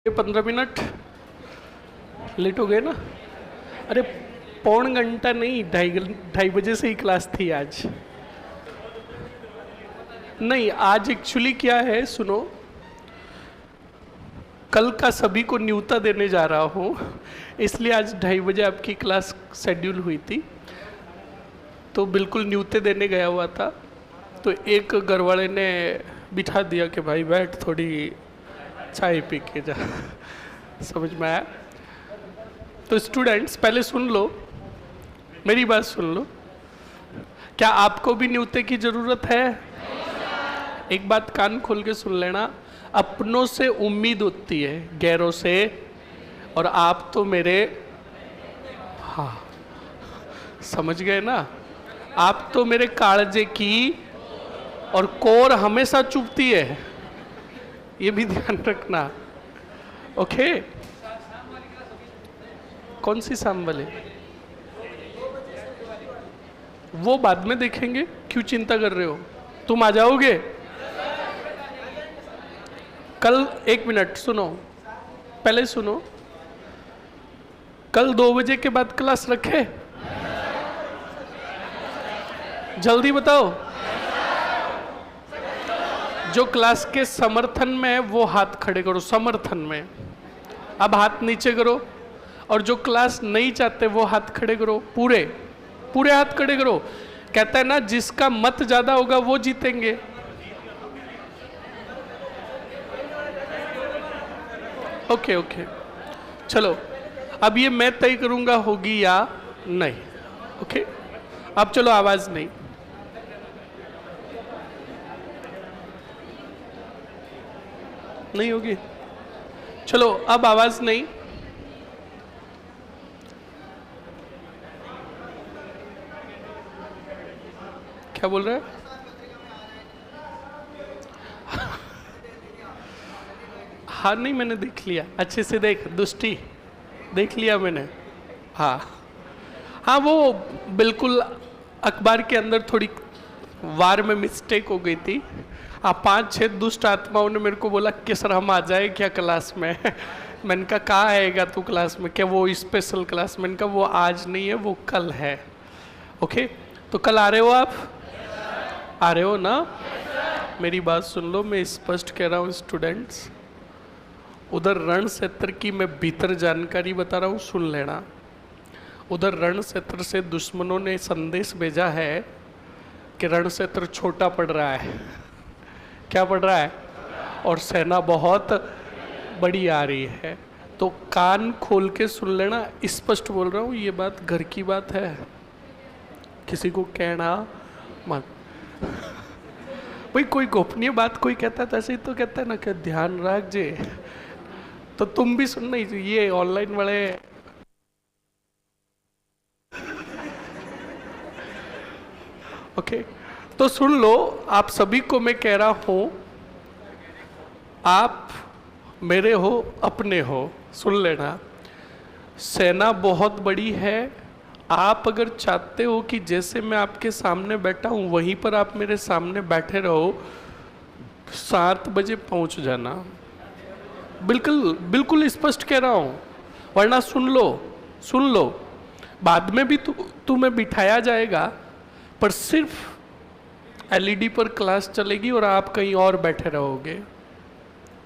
15 minute late हो गए ना। अरे पौन घंटा नहीं, ढाई बजे से ही क्लास थी आज। नहीं, आज एक्चुअली क्या है सुनो, कल का सभी को न्यूता देने जा रहा हूँ, इसलिए आज 2:30 बजे आपकी क्लास शेड्यूल हुई थी। तो बिल्कुल न्यूते देने गया हुआ था, तो एक घरवाले ने बिठा दिया कि भाई बैठ थोड़ी चाय पी के जा। समझ में आया? तो स्टूडेंट्स पहले सुन लो, मेरी बात सुन लो। क्या आपको भी न्यूते की ज़रूरत है? एक बात कान खोल के सुन लेना, अपनों से उम्मीद होती है, गैरों से। और आप तो मेरे, हाँ समझ गए ना, आप तो मेरे कालजे की और कोर हमेशा चुभती है, ये भी ध्यान रखना। ओके? कौन सी शाम वाले? वो बाद में देखेंगे, क्यों चिंता कर रहे हो? तुम आ जाओगे कल। 1 मिनट सुनो, पहले सुनो, कल 2 बजे के बाद क्लास रखे? जल्दी बताओ। जो क्लास के समर्थन में है वो हाथ खड़े करो, समर्थन में। अब हाथ नीचे करो। और जो क्लास नहीं चाहते वो हाथ खड़े करो, पूरे पूरे हाथ खड़े करो। कहता है ना, जिसका मत ज्यादा होगा वो जीतेंगे। ओके ओके, चलो अब ये मैं तय करूंगा होगी या नहीं। ओके, अब चलो आवाज नहीं। नहीं होगी, चलो अब आवाज नहीं। क्या बोल रहे हैं? हाँ नहीं, मैंने देख लिया, अच्छे से देख, दुष्टि देख लिया मैंने। हाँ हाँ, वो बिल्कुल अखबार के अंदर थोड़ी वार में मिस्टेक हो गई थी। 5-6 दुष्ट आत्माओं ने मेरे को बोला कि सर हम आ जाए क्या क्लास में? मैंने कहा कहाँ आएगा तू क्लास में? क्या वो स्पेशल क्लास? मैंने कहा वो आज नहीं है, वो कल है। ओके, तो कल आ रहे हो आप? आ रहे हो ना? मेरी बात सुन लो, मैं स्पष्ट कह रहा हूँ स्टूडेंट्स, उधर रण क्षेत्र की मैं भीतर जानकारी बता रहा हूँ, सुन लेना। उधर रण क्षेत्र से दुश्मनों ने संदेश भेजा है कि रण क्षेत्र छोटा पड़ रहा है। क्या पड़ रहा है? और सेना बहुत बड़ी आ रही है। तो कान खोल के सुन लेना, स्पष्ट बोल रहा हूँ, ये बात घर की बात है, किसी को कहना मत। भाई कोई गोपनीय बात कोई कहता है तो ऐसे ही तो कहता है ना कि ध्यान रख जे। तो तुम भी सुनना, ये ऑनलाइन वाले ओके, तो सुन लो, आप सभी को मैं कह रहा हूं, आप मेरे हो, अपने हो, सुन लेना। सेना बहुत बड़ी है। आप अगर चाहते हो कि जैसे मैं आपके सामने बैठा हूं वहीं पर आप मेरे सामने बैठे रहो, 7 बजे पहुंच जाना। बिल्कुल बिल्कुल स्पष्ट कह रहा हूं, वरना सुन लो, बाद में भी तुम्हें बिठाया जाएगा, पर सिर्फ एलईडी पर क्लास चलेगी और आप कहीं और बैठे रहोगे।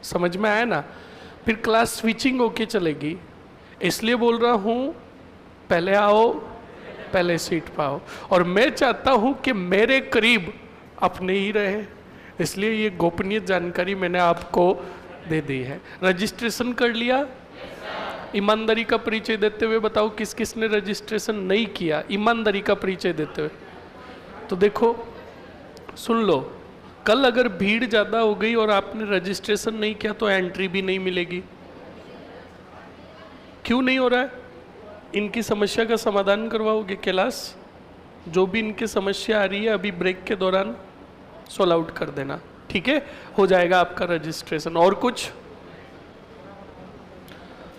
समझ में आया ना? फिर क्लास स्विचिंग होके चलेगी। इसलिए बोल रहा हूँ, पहले आओ, पहले सीट पाओ। और मैं चाहता हूँ कि मेरे करीब अपने ही रहे, इसलिए ये गोपनीय जानकारी मैंने आपको दे दी है। रजिस्ट्रेशन कर लिया? ईमानदारी का परिचय देते हुए बताओ किस किस ने रजिस्ट्रेशन नहीं किया, ईमानदारी का परिचय देते हुए। तो देखो, सुन लो, कल अगर भीड़ ज़्यादा हो गई और आपने रजिस्ट्रेशन नहीं किया तो एंट्री भी नहीं मिलेगी। क्यों नहीं हो रहा है? इनकी समस्या का समाधान करवाओगे क्लास? जो भी इनकी समस्या आ रही है अभी ब्रेक के दौरान सॉल्व आउट कर देना, ठीक है? हो जाएगा आपका रजिस्ट्रेशन। और कुछ?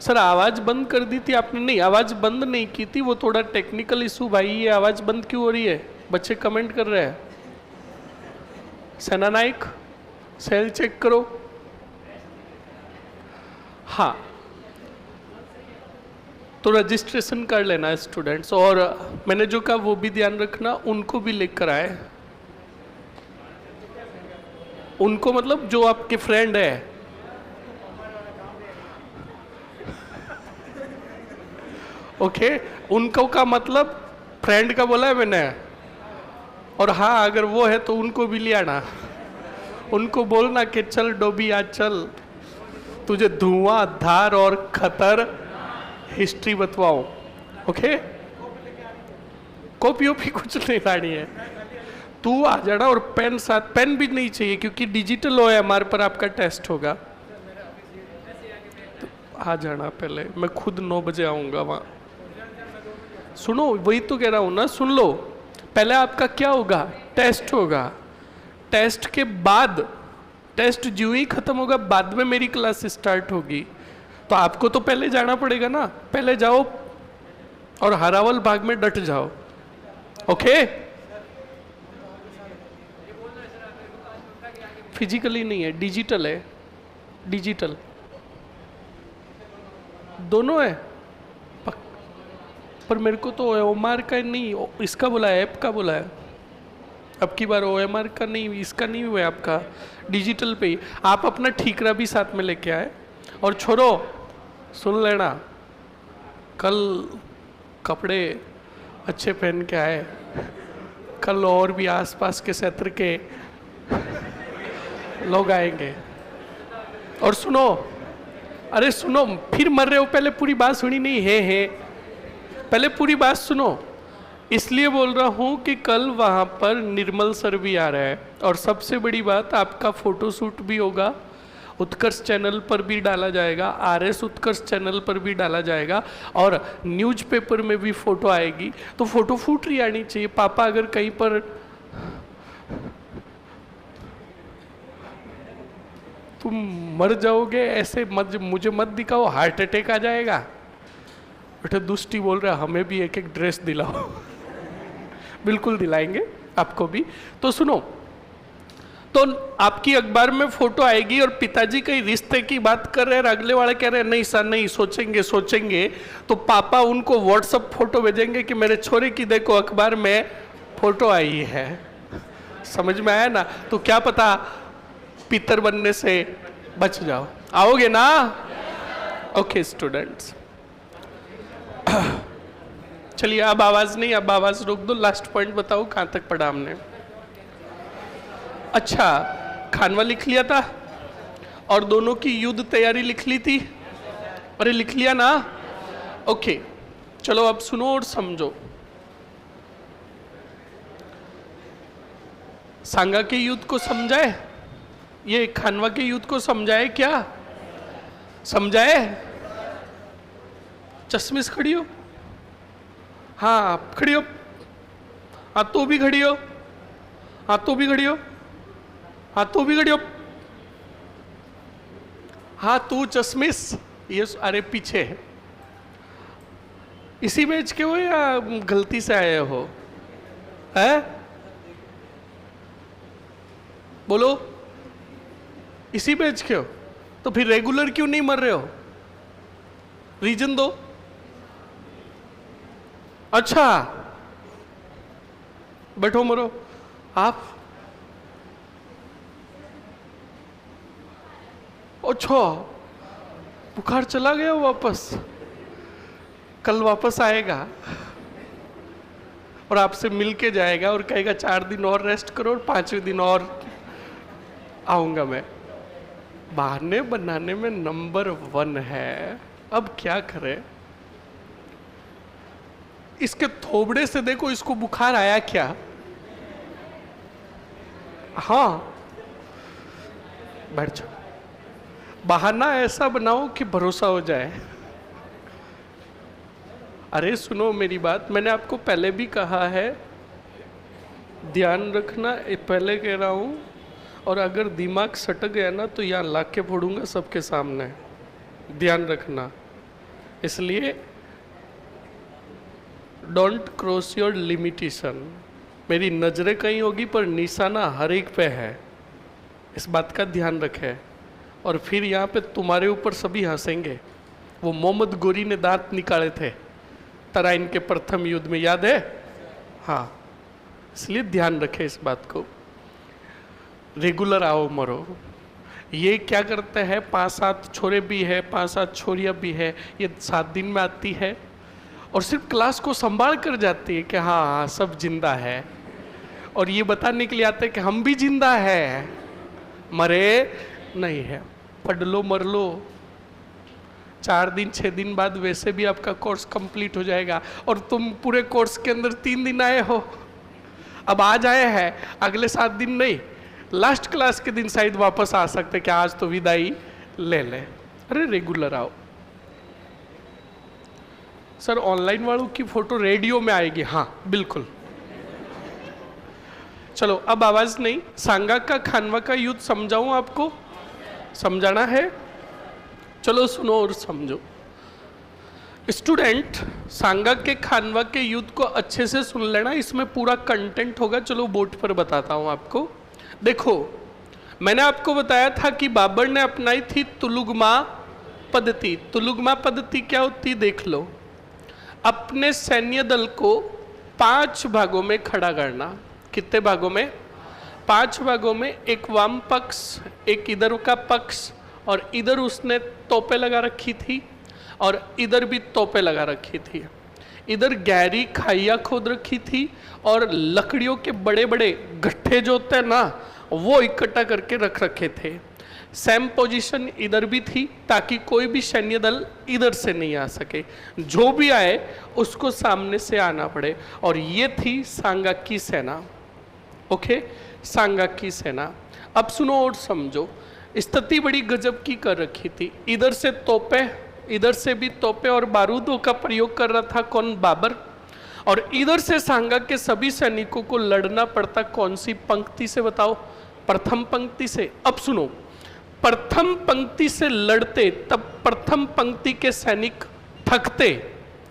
सर आवाज़ बंद कर दी थी आपने? नहीं, आवाज़ बंद नहीं की थी, वो थोड़ा टेक्निकल इशू भाई। ये आवाज़ बंद क्यों हो रही है? बच्चे कमेंट कर रहे हैं। सेना नायक, सेल चेक करो। हाँ, तो रजिस्ट्रेशन कर लेना स्टूडेंट्स, और मैंने जो कहा वो भी ध्यान रखना, उनको भी लेकर आए। उनको मतलब जो आपके फ्रेंड है। ओके, उनको का मतलब फ्रेंड का बोला है मैंने। और हाँ, अगर वो है तो उनको भी ले आना। उनको बोलना कि चल डोबी आज चल, तुझे धुआं धार और खतर हिस्ट्री बतवाओ। ओके, कॉपी ओपी कुछ नहीं लानी है, तू आ जाना। और पेन साथ, पेन भी नहीं चाहिए क्योंकि डिजिटल OMR पर आपका टेस्ट होगा। तो आ जाना पहले, मैं खुद 9 बजे आऊँगा वहाँ। सुनो, वही तो कह रहा हूँ ना, सुन लो। पहले आपका क्या होगा, टेस्ट होगा। टेस्ट के बाद, टेस्ट जो ही खत्म होगा बाद में मेरी क्लास स्टार्ट होगी। तो आपको तो पहले जाना पड़ेगा ना, पहले जाओ और हरावल बाग में डट जाओ। ओके, फिजिकली नहीं है, डिजिटल है, डिजिटल दोनों है। पर मेरे को तो OMR का नहीं, इसका बोला है, ऐप का बोला है। अब की बार OMR का नहीं, इसका नहीं हुआ आपका, डिजिटल पे ही। आप अपना ठीकरा भी साथ में लेके आए। और छोड़ो, सुन लेना, कल कपड़े अच्छे पहन के आए, कल और भी आसपास के क्षेत्र के लोग आएंगे। और सुनो, अरे सुनो, फिर मर रहे हो, पहले पूरी बात सुनी नहीं है, पहले पूरी बात सुनो। इसलिए बोल रहा हूँ कि कल वहाँ पर निर्मल सर भी आ रहा है, और सबसे बड़ी बात, आपका फोटोशूट भी होगा, उत्कर्ष चैनल पर भी डाला जाएगा, RS उत्कर्ष चैनल पर भी डाला जाएगा, और न्यूज़पेपर में भी फोटो आएगी। तो फोटो फूट रही आनी चाहिए। पापा अगर कहीं पर तुम मर जाओगे ऐसे मत, मुझे मत दिखाओ, हार्ट अटैक आ जाएगा। बेटे दुष्टी बोल रहा है, हमें भी एक एक ड्रेस दिलाओ। बिल्कुल दिलाएंगे आपको भी। तो सुनो, तो आपकी अखबार में फोटो आएगी, और पिताजी कई रिश्ते की बात कर रहे हैं, अगले वाले कह रहे हैं नहीं सर नहीं, सोचेंगे सोचेंगे। तो पापा उनको व्हाट्सएप फोटो भेजेंगे कि मेरे छोरे की देखो अखबार में फोटो आई है। समझ में आया ना? तो क्या पता पितर बनने से बच जाओ। आओगे ना? ओके स्टूडेंट्स, चलिए अब आवाज नहीं, अब आवाज रोक दो। लास्ट पॉइंट बताओ, कहां तक पढ़ा हमने? अच्छा, खानवा लिख लिया था, और दोनों की युद्ध तैयारी लिख ली थी। अरे लिख लिया ना? ओके, चलो अब सुनो और समझो। सांगा के युद्ध को समझाए, ये खानवा के युद्ध को समझाए क्या? समझाए? चश्मिश खड़ी हो? हाँ आप खड़ी हो। हाँ तो भी खड़ी हो। हाँ तो भी खड़ी हो। हाँ तो भी खड़ी हो। हाँ तू चश्मिश, ये अरे पीछे है। इसी बैच के हो या गलती से आए हो? है? बोलो, इसी बैच के हो? तो फिर रेगुलर क्यों नहीं मर रहे हो? रीजन दो। अच्छा, बैठो मरो। आप? अच्छा, बुखार चला गया वापस? कल वापस आएगा और आपसे मिल के जाएगा और कहेगा 4 दिन और रेस्ट करो और 5वें दिन और आऊंगा मैं। बहाने बनाने में नंबर 1 है। अब क्या करें? इसके थोबड़े से देखो, इसको बुखार आया क्या? हाँ, बैठ जाओ। बहाना ऐसा बनाओ कि भरोसा हो जाए। अरे सुनो मेरी बात, मैंने आपको पहले भी कहा है, ध्यान रखना, पहले कह रहा हूं, और अगर दिमाग सटक गया ना तो यहाँ ला के फोड़ूंगा सबके सामने। ध्यान रखना। इसलिए डोंट क्रॉस योर लिमिटेशन। मेरी नजरें कहीं होगी पर निशाना हर एक पे है, इस बात का ध्यान रखें। और फिर यहाँ पे तुम्हारे ऊपर सभी हंसेंगे। वो मोहम्मद गोरी ने दांत निकाले थे तराइन के प्रथम युद्ध में, याद है? हाँ, इसलिए ध्यान रखें इस बात को। रेगुलर आओ मरो। ये क्या करते हैं, 5-7 छोरे भी है, 5-7 छोरियाँ भी है, ये 7 दिन में आती है और सिर्फ क्लास को संभाल कर जाती है कि हाँ हाँ सब जिंदा है, और ये बताने के लिए आते हैं कि हम भी जिंदा है, मरे नहीं है। पढ़ लो मर लो, 4 दिन 6 दिन बाद वैसे भी आपका कोर्स कंप्लीट हो जाएगा, और तुम पूरे कोर्स के अंदर 3 दिन आए हो। अब आज आए हैं, अगले 7 दिन नहीं, लास्ट क्लास के दिन शायद वापस आ सकते कि आज तो विदाई ले ले। अरे रेगुलर आओ। सर ऑनलाइन वालों की फोटो रेडियो में आएगी, हाँ बिल्कुल। चलो अब आवाज नहीं। सांगा का खानवा का युद्ध समझाऊं आपको? समझाना है? चलो सुनो और समझो। स्टूडेंट, सांगा के खानवा के युद्ध को अच्छे से सुन लेना, इसमें पूरा कंटेंट होगा। चलो बोर्ड पर बताता हूं आपको। देखो, मैंने आपको बताया था कि बाबर ने अपनाई थी तुलुगमा पद्धति। तुलुगमा पद्धति क्या होती देख लो। अपने सैन्य दल को 5 भागों में खड़ा करना। कितने भागों में? 5 भागों में। एक वाम पक्ष, एक इधर का पक्ष, और इधर उसने तोपें लगा रखी थी और इधर भी तोपें लगा रखी थी। इधर गहरी खाइयाँ खोद रखी थी और लकड़ियों के बड़े बड़े गट्ठे जो होते हैं ना, वो इकट्ठा करके रख रखे थे। सेम पोजीशन इधर भी थी ताकि कोई भी सैन्य दल इधर से नहीं आ सके, जो भी आए उसको सामने से आना पड़े। और ये थी सांगा की सेना। ओके, सांगा की सेना। अब सुनो और समझो। स्थिति बड़ी गजब की कर रखी थी। इधर से तोपे, इधर से भी तोपे और बारूदों का प्रयोग कर रहा था कौन? बाबर। और इधर से सांगा के सभी सैनिकों को लड़ना पड़ता कौन सी पंक्ति से बताओ? प्रथम पंक्ति से। अब सुनो, प्रथम पंक्ति से लड़ते तब प्रथम पंक्ति के सैनिक थकते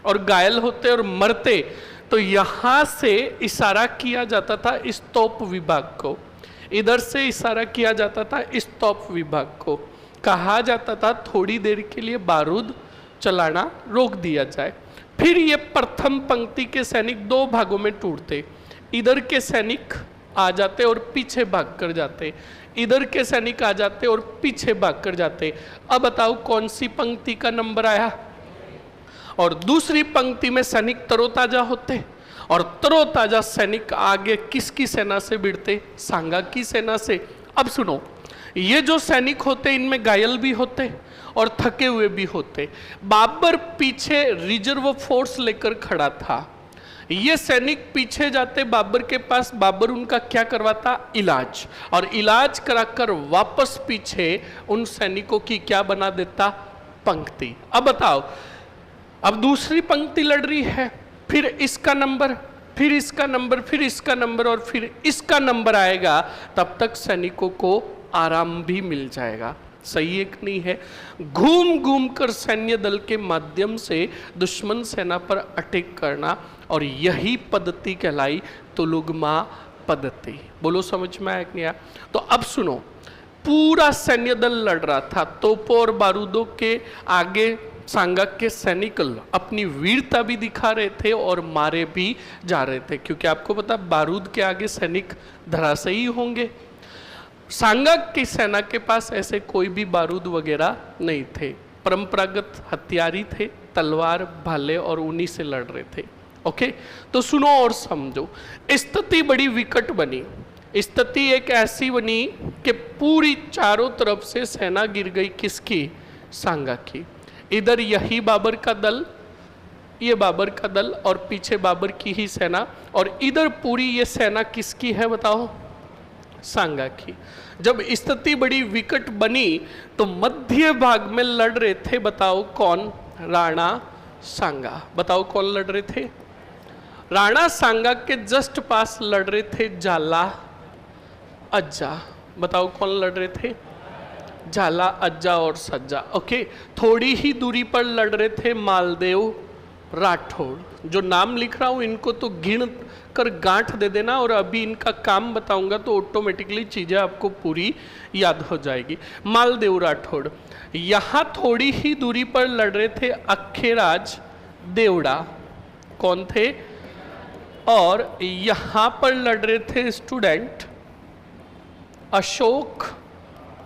और घायल होते और मरते, तो यहां से इशारा किया जाता था इस तोप विभाग को, इधर से इशारा किया जाता था इस तोप विभाग को। कहा जाता था थोड़ी देर के लिए बारूद चलाना रोक दिया जाए। फिर ये प्रथम पंक्ति के सैनिक 2 भागों में टूटते। इधर के सैनिक आ जाते और पीछे भाग कर जाते, इधर के सैनिक आ जाते और पीछे भाग कर जाते। अब बताओ कौन सी पंक्ति का नंबर आया? और दूसरी पंक्ति में सैनिक तरोताजा होते और तरोताजा सैनिक आगे किसकी सेना से भिड़ते? सांगा की सेना से। अब सुनो, ये जो सैनिक होते इनमें घायल भी होते और थके हुए भी होते। बाबर पीछे रिजर्व फोर्स लेकर खड़ा था। ये सैनिक पीछे जाते बाबर के पास, बाबर उनका क्या करवाता? इलाज। और इलाज कराकर वापस पीछे उन सैनिकों की क्या बना देता? पंक्ति। अब बताओ, अब दूसरी पंक्ति लड़ रही है, फिर इसका नंबर, फिर इसका नंबर, फिर इसका नंबर और फिर इसका नंबर आएगा, तब तक सैनिकों को आराम भी मिल जाएगा। सही एक नहीं है? घूम घूम कर सैन्य दल के माध्यम से दुश्मन सेना पर अटैक करना, और यही पद्धति कहलाई तुलुगमा पद्धति। बोलो समझ में आया कि नहीं आया? तो अब सुनो, पूरा सैन्य दल लड़ रहा था। तोपों और बारूदों के आगे सांगा के सैनिक अपनी वीरता भी दिखा रहे थे और मारे भी जा रहे थे, क्योंकि आपको पता बारूद के आगे सैनिक धराशायी होंगे। सांगा की सेना के पास ऐसे कोई भी बारूद वगैरह नहीं थे, परंपरागत हथियार ही थे, तलवार भाले, और उन्हीं से लड़ रहे थे। ओके, तो सुनो और समझो। स्थिति बड़ी विकट बनी। स्थिति एक ऐसी बनी कि पूरी चारों तरफ से सेना गिर गई। किसकी? सांगा की। इधर यही बाबर का दल, ये बाबर का दल, और पीछे बाबर की ही सेना, और इधर पूरी ये सेना किसकी है बताओ? सांगा की। जब स्थिति बड़ी विकट बनी तो मध्य भाग में लड़ रहे थे, बताओ कौन? राणा सांगा। बताओ कौन लड़ रहे थे? राणा सांगा के जस्ट पास लड़ रहे थे झाला अज्जा। बताओ कौन लड़ रहे थे? झाला, अज्जा और सज्जा। ओके, थोड़ी ही दूरी पर लड़ रहे थे मालदेव राठौड़। जो नाम लिख रहा हूं इनको तो गिन कर गांठ दे देना, और अभी इनका काम बताऊंगा तो ऑटोमेटिकली चीजें आपको पूरी याद हो जाएगी। मालदेव राठौड़ यहां थोड़ी ही दूरी पर लड़ रहे थे अक्खेराज देवड़ा, कौन थे? और यहां पर लड़ रहे थे स्टूडेंट अशोक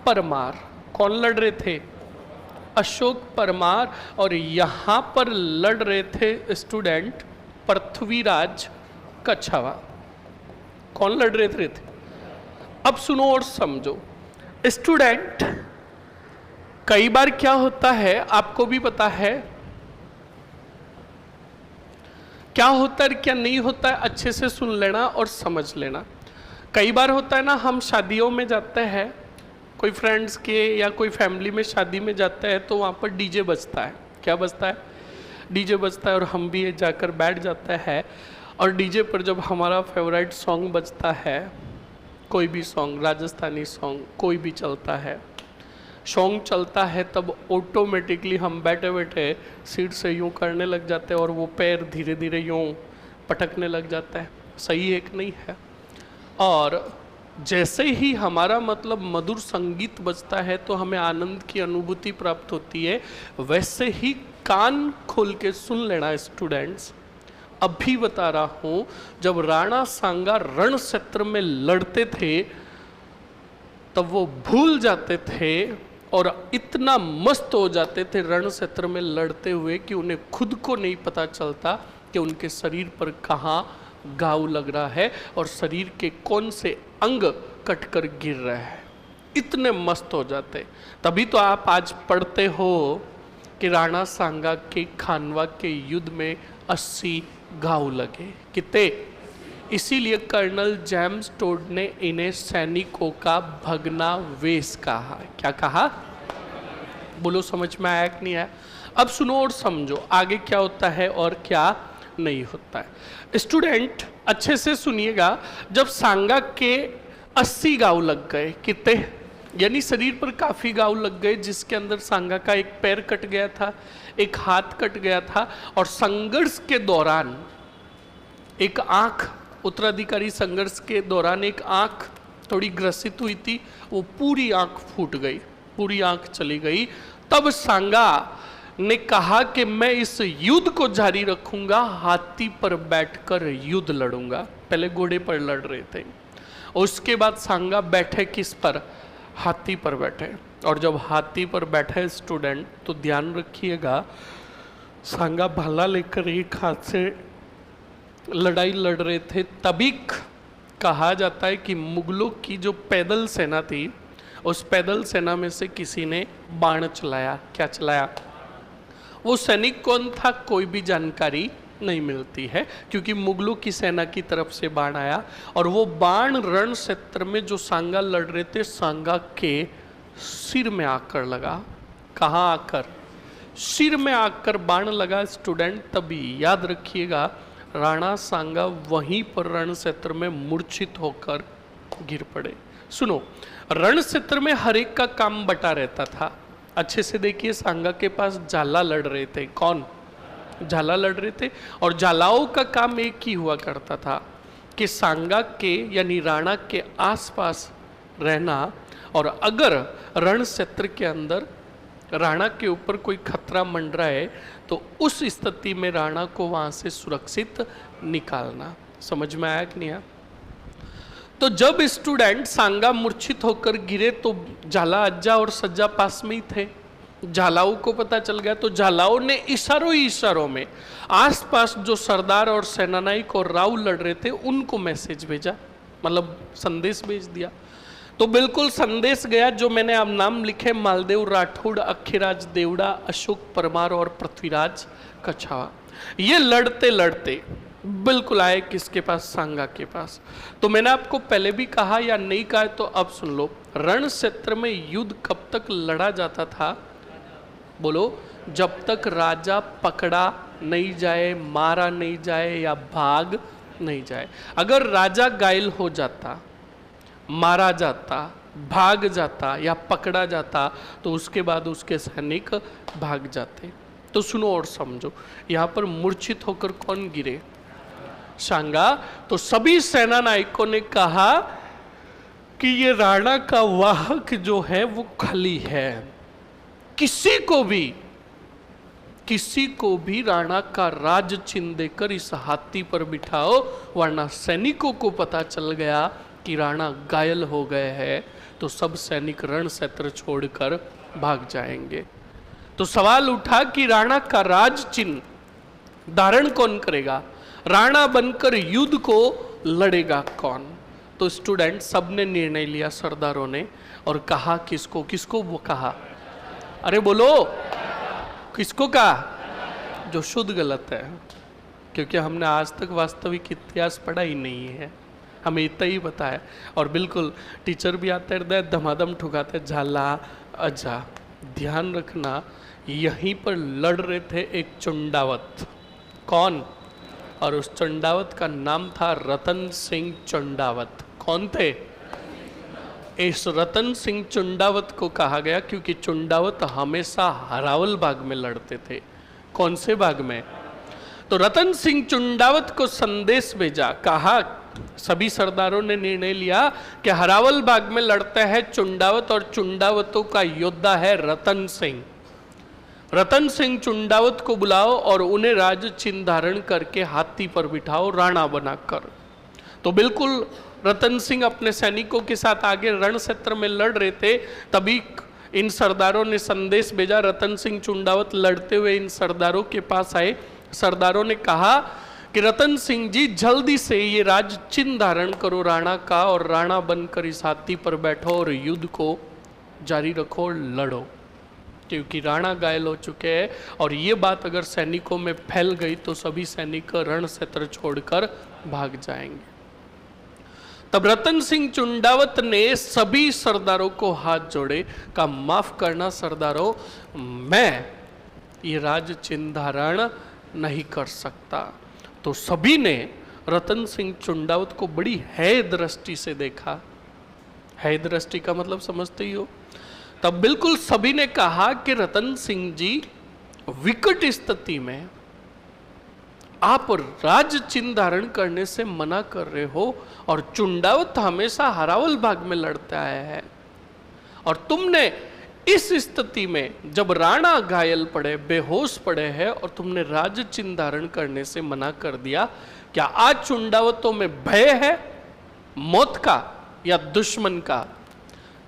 परमार, कौन लड़ रहे थे? अशोक परमार। और यहां पर लड़ रहे थे स्टूडेंट पृथ्वीराज कछावा, कौन लड़ रहे थे? अब सुनो और समझो स्टूडेंट, कई बार क्या होता है आपको भी पता है, क्या होता है क्या नहीं होता है, अच्छे से सुन लेना और समझ लेना। कई बार होता है ना, हम शादियों में जाते हैं, कोई फ्रेंड्स के या कोई फैमिली में शादी में जाता है तो वहाँ पर डीजे बजता है। क्या बजता है? डीजे बजता है, और हम भी जाकर बैठ जाते हैं, और डीजे पर जब हमारा फेवरेट सॉन्ग बजता है, कोई भी सॉन्ग, राजस्थानी सॉन्ग कोई भी चलता है, सॉन्ग चलता है, तब ऑटोमेटिकली हम बैठे बैठे सीट से यूँ करने लग जाते हैं, और वो पैर धीरे धीरे यूँ पटकने लग जाता है। सही है कि नहीं है? और जैसे ही हमारा मतलब मधुर संगीत बजता है तो हमें आनंद की अनुभूति प्राप्त होती है, वैसे ही कान खोल के सुन लेना स्टूडेंट्स। अभी बता रहा हूं, जब राणा सांगा रण क्षेत्र में लड़ते थे तब वो भूल जाते थे और इतना मस्त हो जाते थे रण क्षेत्र में लड़ते हुए कि उन्हें खुद को नहीं पता चलता कि उनके शरीर पर कहाँ घाव लग रहा है और शरीर के कौन से अंग कटकर गिर रहे हैं। इतने मस्त हो जाते। तभी तो आप आज पढ़ते हो कि राणा सांगा के खानवा के युद्ध में 80 घाव लगे। कितने? इसीलिए कर्नल जेम्स टोड ने इन्हें सैनिकों का भग्नावेश कहा। क्या कहा? बोलो, समझ में आया कि नहीं आया? अब सुनो और समझो आगे क्या होता है और क्या नहीं होता है। स्टूडेंट अच्छे से सुनिएगा। जब सांगा के 80 घाव लग गए, कितने? यानी शरीर पर काफी घाव लग गए, जिसके अंदर सांगा का एक पैर कट गया था, एक हाथ कट गया था, और संघर्ष के दौरान एक आंख, उत्तराधिकारी संघर्ष के दौरान एक आंख थोड़ी ग्रसित हुई थी, वो पूरी आंख फूट गई, पूरी आंख चली गई। तब सांगा ने कहा कि मैं इस युद्ध को जारी रखूंगा, हाथी पर बैठकर युद्ध लड़ूंगा। पहले घोड़े पर लड़ रहे थे, उसके बाद सांगा बैठे किस पर? हाथी पर बैठे। और जब हाथी पर बैठे स्टूडेंट, तो ध्यान रखिएगा, सांगा भाला लेकर एक हाथ से लड़ाई लड़ रहे थे। तभी कहा जाता है कि मुगलों की जो पैदल सेना थी, उस पैदल सेना में से किसी ने बाण चलाया। क्या चलाया? वो सैनिक कौन था कोई भी जानकारी नहीं मिलती है, क्योंकि मुगलों की सेना की तरफ से बाण आया, और वो बाण रण क्षेत्र में जो सांगा लड़ रहे थे, सांगा के सिर में आकर लगा। कहाँ आकर? सिर में आकर बाण लगा स्टूडेंट। तभी याद रखिएगा, राणा सांगा वहीं पर रण क्षेत्र में मूर्छित होकर गिर पड़े। सुनो, रण क्षेत्र में हर एक का काम बटा रहता था। अच्छे से देखिए, सांगा के पास झाला लड़ रहे थे। कौन? झाला लड़ रहे थे। और झालाओं का काम एक ही हुआ करता था कि सांगा के यानी राणा के आसपास रहना, और अगर रण क्षेत्र के अंदर राणा के ऊपर कोई खतरा मंडरा है तो उस स्थिति में राणा को वहां से सुरक्षित निकालना। समझ में आया कि नहीं आया? तो जब स्टूडेंट सांगा मूर्छित होकर गिरे तो झाला अज्जा और सज्जा पास में ही थे। झालाओं को पता चल गया, तो झालाओं ने इशारों ही इशारों में आसपास जो सरदार और सेनानायक और राव लड़ रहे थे उनको मैसेज भेजा, मतलब संदेश भेज दिया। तो बिल्कुल संदेश गया, जो मैंने अब नाम लिखे, मालदेव राठौड़, अक्खेराज देवड़ा, अशोक परमार और पृथ्वीराज कछावा। ये लड़ते लड़ते बिल्कुल आए किसके पास? सांगा के पास। तो मैंने आपको पहले भी कहा या नहीं कहा तो अब सुन लो, रण क्षेत्र में युद्ध कब तक लड़ा जाता था? बोलो, जब तक राजा पकड़ा नहीं जाए, मारा नहीं जाए या भाग नहीं जाए। अगर राजा घायल हो जाता, मारा जाता, भाग जाता या पकड़ा जाता, तो उसके बाद उसके सैनिक भाग जाते। तो सुनो और समझो, यहाँ पर मूर्छित होकर कौन गिरे? शांगा। तो सभी सेना नायकों ने कहा कि ये राणा का वाहक जो है वो खली है, किसी को भी राणा का राज चिन्ह देकर इस हाथी पर बिठाओ, वरना सैनिकों को पता चल गया कि राणा घायल हो गए हैं तो सब सैनिक रण क्षेत्र छोड़कर भाग जाएंगे। तो सवाल उठा कि राणा का राज चिन्ह धारण कौन करेगा, राणा बनकर युद्ध को लड़ेगा कौन? तो स्टूडेंट सबने निर्णय लिया, सरदारों ने, और कहा किसको वो कहा? अरे बोलो, किसको कहा? जो शुद्ध गलत है, क्योंकि हमने आज तक वास्तविक इतिहास पढ़ा ही नहीं है, हमें इतना ही पता है। और बिल्कुल टीचर भी आते रहते हैं, धमाधम ठुकाते, झाला अजा। ध्यान रखना, यहीं पर लड़ रहे थे एक चुंडावत। कौन? और उस चंडावत का नाम था रतन सिंह चंडावत। कौन थे? इस रतन सिंह चुंडावत को कहा गया क्योंकि चुंडावत हमेशा हरावल भाग में लड़ते थे। कौन से भाग में? तो रतन सिंह चुंडावत को संदेश भेजा, कहा सभी सरदारों ने निर्णय लिया कि हरावल भाग में लड़ता है चुंडावत और चुंडावतों का योद्धा है रतन सिंह। रतन सिंह चुंडावत को बुलाओ और उन्हें राज चिन्ह धारण करके हाथी पर बिठाओ राणा बनाकर। तो बिल्कुल रतन सिंह अपने सैनिकों के साथ आगे रण क्षेत्र में लड़ रहे थे, तभी इन सरदारों ने संदेश भेजा। रतन सिंह चुंडावत लड़ते हुए इन सरदारों के पास आए। सरदारों ने कहा कि रतन सिंह जी, जल्दी से ये राज चिन्ह धारण करो राणा का और राणा बनकर इस हाथी पर बैठो और युद्ध को जारी रखो और लड़ो, क्योंकि राणा घायल हो चुके हैं और ये बात अगर सैनिकों में फैल गई तो सभी सैनिक रण क्षेत्र छोड़कर भाग जाएंगे। तब रतन सिंह चुंडावत ने सभी सरदारों को हाथ जोड़े, कहा माफ करना सरदारों, मैं ये राज चिन्ह धारण नहीं कर सकता। तो सभी ने रतन सिंह चुंडावत को बड़ी है दृष्टि से देखा। है दृष्टि का मतलब समझते ही हो। तब बिल्कुल सभी ने कहा कि रतन सिंह जी, विकट स्थिति में आप राज चिन्ह धारण करने से मना कर रहे हो और चुंडावत हमेशा हरावल भाग में लड़ता आया है, और तुमने इस स्थिति में जब राणा घायल पड़े, बेहोश पड़े हैं और तुमने राज चिन्ह धारण करने से मना कर दिया, क्या आज चुंडावतों में भय है मौत का या दुश्मन का?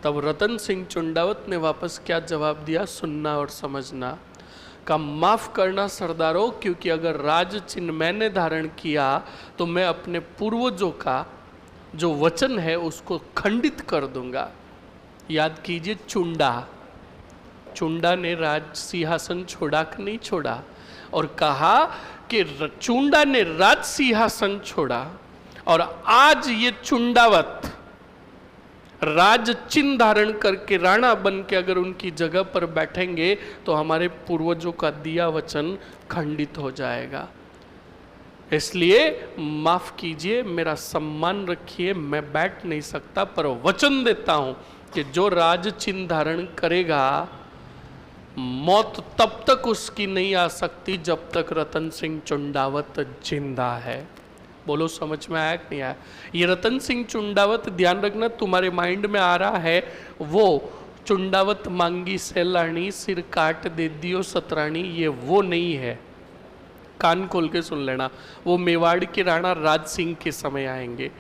तब रतन सिंह चुंडावत ने वापस क्या जवाब दिया, सुनना और समझना। का माफ करना सरदारों, क्योंकि अगर राज चिन्ह मैंने धारण किया तो मैं अपने पूर्वजों का जो वचन है उसको खंडित कर दूंगा। याद कीजिए, चुंडा ने राज सिंहासन छोड़ा कि नहीं छोड़ा? और कहा कि चुंडा ने राज सिंहासन छोड़ा और आज ये चुंडावत राज चिन्ह धारण करके राणा बन के अगर उनकी जगह पर बैठेंगे तो हमारे पूर्वजों का दिया वचन खंडित हो जाएगा। इसलिए माफ कीजिए, मेरा सम्मान रखिए, मैं बैठ नहीं सकता, पर वचन देता हूं कि जो राज चिन्ह धारण करेगा मौत तब तक उसकी नहीं आ सकती जब तक रतन सिंह चुंडावत जिंदा है। बोलो समझ में आया कि नहीं आया? ये रतन सिंह चुंडावत, ध्यान रखना, तुम्हारे माइंड में आ रहा है वो चुंडावत मांगी सैलानी सिर काट दे दियो सतरानी, ये वो नहीं है। कान खोल के सुन लेना, वो मेवाड़ के राणा राज सिंह के समय आएंगे,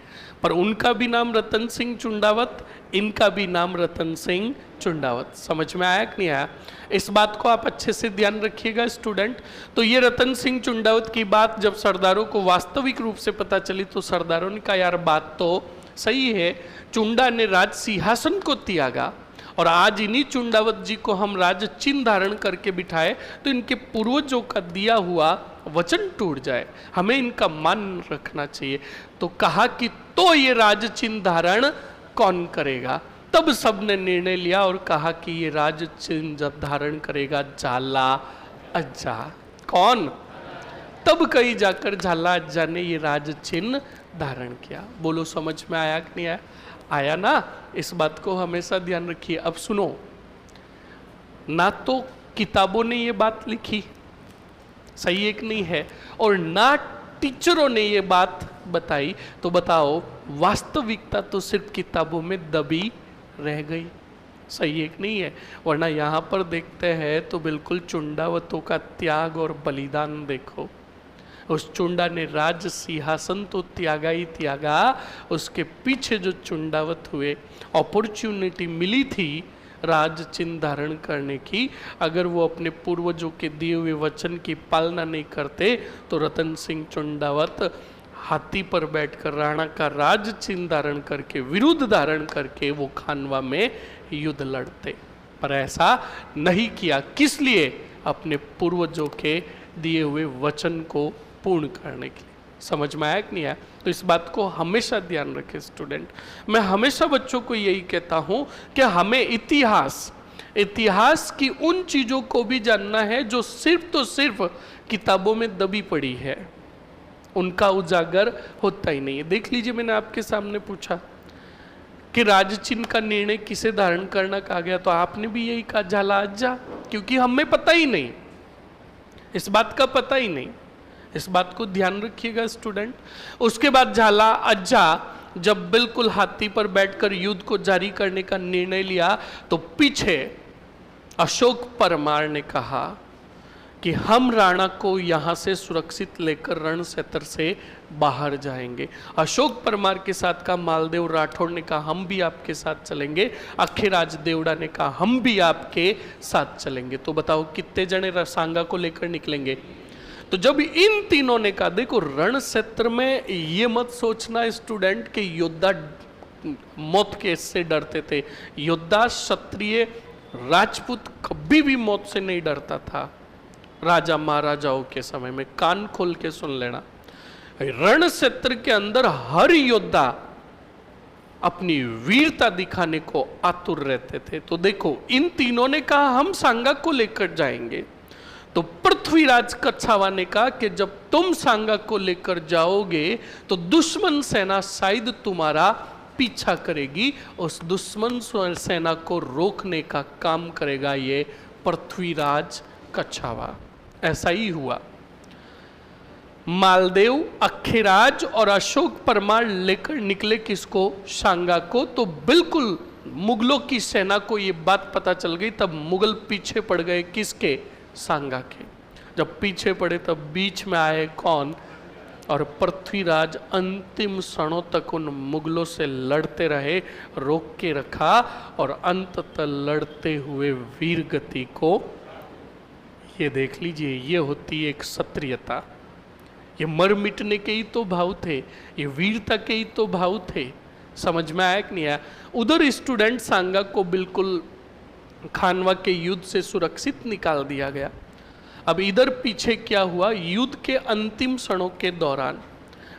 पर उनका भी नाम रतन सिंह चुंडावत, इनका भी नाम रतन सिंह चुंडावत। समझ में आया कि नहीं आया? इस बात को आप अच्छे से ध्यान रखिएगा स्टूडेंट। तो ये रतन सिंह चुंडावत की बात जब सरदारों को वास्तविक रूप से पता चली तो सरदारों ने कहा यार बात तो सही है, चुंडा ने राज सिंहासन को त्यागा और आज इन्हीं चुंडावत जी को हम राज चिन्ह धारण करके बिठाए तो इनके पूर्वजों का दिया हुआ वचन टूट जाए, हमें इनका मान रखना चाहिए। तो कहा कि तो ये राज चिन्ह धारण कौन करेगा? तब सबने निर्णय लिया और कहा कि ये राज चिन्ह धारण करेगा झाला अज्जा। कौन? तब कहीं जाकर झाला अज्जा ने ये राज चिन्ह धारण किया। बोलो समझ में आया कि नहीं आया? आया ना? इस बात को हमेशा ध्यान रखिए। अब सुनो, ना तो किताबों ने ये बात लिखी, सही एक नहीं है, और ना टीचरों ने ये बात बताई, तो बताओ वास्तविकता तो सिर्फ किताबों में दबी रह गई। सही एक नहीं है। वरना यहाँ पर देखते हैं तो बिल्कुल चुंडावतों का त्याग और बलिदान देखो। उस चुंडा ने राज सिंहासन तो त्यागा ही त्यागा, उसके पीछे जो चुंडावत हुए, अपॉर्चुनिटी मिली थी राज चिन्ह धारण करने की, अगर वो अपने पूर्वजों के दिए हुए वचन की पालना नहीं करते तो रतन सिंह चुंडावत हाथी पर बैठकर राणा का राज चिन्ह धारण करके, विरुद्ध धारण करके वो खानवा में युद्ध लड़ते। पर ऐसा नहीं किया। किस लिए? अपने पूर्वजों के दिए हुए वचन को पूर्ण करने के लिए। समझ में आया कि नहीं आया? तो इस बात को हमेशा ध्यान रखें स्टूडेंट। मैं हमेशा बच्चों को यही कहता हूं कि हमें इतिहास की उन चीजों को भी जानना है जो सिर्फ तो सिर्फ किताबों में दबी पड़ी है, उनका उजागर होता ही नहीं है। देख लीजिए, मैंने आपके सामने पूछा कि राजचिन्ह का निर्णय किसे धारण करना कहा गया, तो आपने भी यही कहा, झाला अज्जा, क्योंकि हमें पता ही नहीं, इस बात का पता ही नहीं। इस बात को ध्यान रखिएगा स्टूडेंट। उसके बाद झाला अज्जा जब बिल्कुल हाथी पर बैठकर युद्ध को जारी करने का निर्णय लिया, तो पीछे अशोक परमार ने कहा कि हम राणा को यहाँ से सुरक्षित लेकर रण क्षेत्र से बाहर जाएंगे। अशोक परमार के साथ का मालदेव राठौड़ ने कहा हम भी आपके साथ चलेंगे। अखिराज देवड़ा ने कहा हम भी आपके साथ चलेंगे। तो बताओ कितने जने सांगा को लेकर निकलेंगे? तो जब इन तीनों ने कहा, देखो रण क्षेत्र में ये मत सोचना स्टूडेंट कि योद्धा मौत के से डरते थे। योद्धा क्षत्रिय राजपूत कभी भी मौत से नहीं डरता था। राजा महाराजाओं के समय में कान खोल के सुन लेना, रण क्षेत्र के अंदर हर योद्धा अपनी वीरता दिखाने को आतुर रहते थे। तो देखो इन तीनों ने कहा हम सांगा को लेकर जाएंगे। तो पृथ्वीराज कच्छावा ने कहा कि जब तुम सांगा को लेकर जाओगे तो दुश्मन सेना शायद तुम्हारा पीछा करेगी, उस दुश्मन सेना को रोकने का काम करेगा ये पृथ्वीराज कच्छावा। ऐसा ही हुआ। मालदेव, अखिराज और अशोक परमार लेकर निकले किसको? सांगा को। तो बिल्कुल मुगलों की सेना को ये बात पता चल गई, तब मुगल पीछे पड़ गए किसके? सांगा के। जब पीछे पड़े तब बीच में आए कौन? और पृथ्वीराज अंतिम क्षणों तक उन मुगलों से लड़ते रहे, रोक के रखा और अंततः लड़ते हुए वीर गति को, ये देख लीजिए, ये होती है एक क्षत्रियता। ये मर मिटने के ही तो भाव थे, ये वीरता के ही तो भाव थे। समझ में आया कि नहीं आया? उधर स्टूडेंट सांगा को बिल्कुल खानवा के युद्ध से सुरक्षित निकाल दिया गया। अब इधर पीछे क्या हुआ? युद्ध के अंतिम क्षणों के दौरान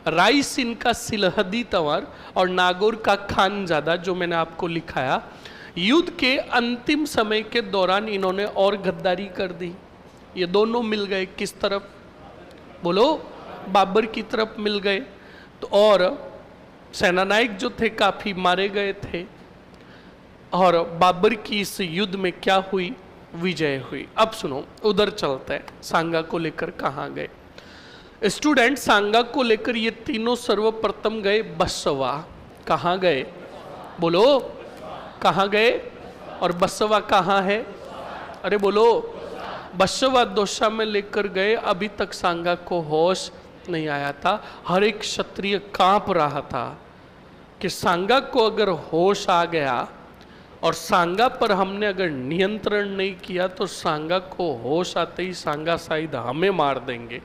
राय सिंह का सिलहदी तंवर और नागौर का खानजादा, जो मैंने आपको लिखाया, युद्ध के अंतिम समय के दौरान इन्होंने और गद्दारी कर दी। ये दोनों मिल गए किस तरफ? बोलो, बाबर की तरफ मिल गए। तो और सेनानायक जो थे काफी मारे गए थे, और बाबर की इस युद्ध में क्या हुई? विजय हुई। अब सुनो, उधर चलते हैं। सांगा को लेकर कहाँ गए स्टूडेंट? सांगा को लेकर ये तीनों सर्वप्रथम गए बसवा। कहाँ गए? बोलो, कहाँ गए? और बसवा कहाँ है? अरे बोलो, बसवा दोषा में लेकर गए। अभी तक सांगा को होश नहीं आया था। हर एक क्षत्रिय कांप रहा था कि सांगा को अगर होश आ गया और सांगा पर हमने अगर नियंत्रण नहीं किया तो सांगा को होश आते ही सांगा शायद हमें मार देंगे।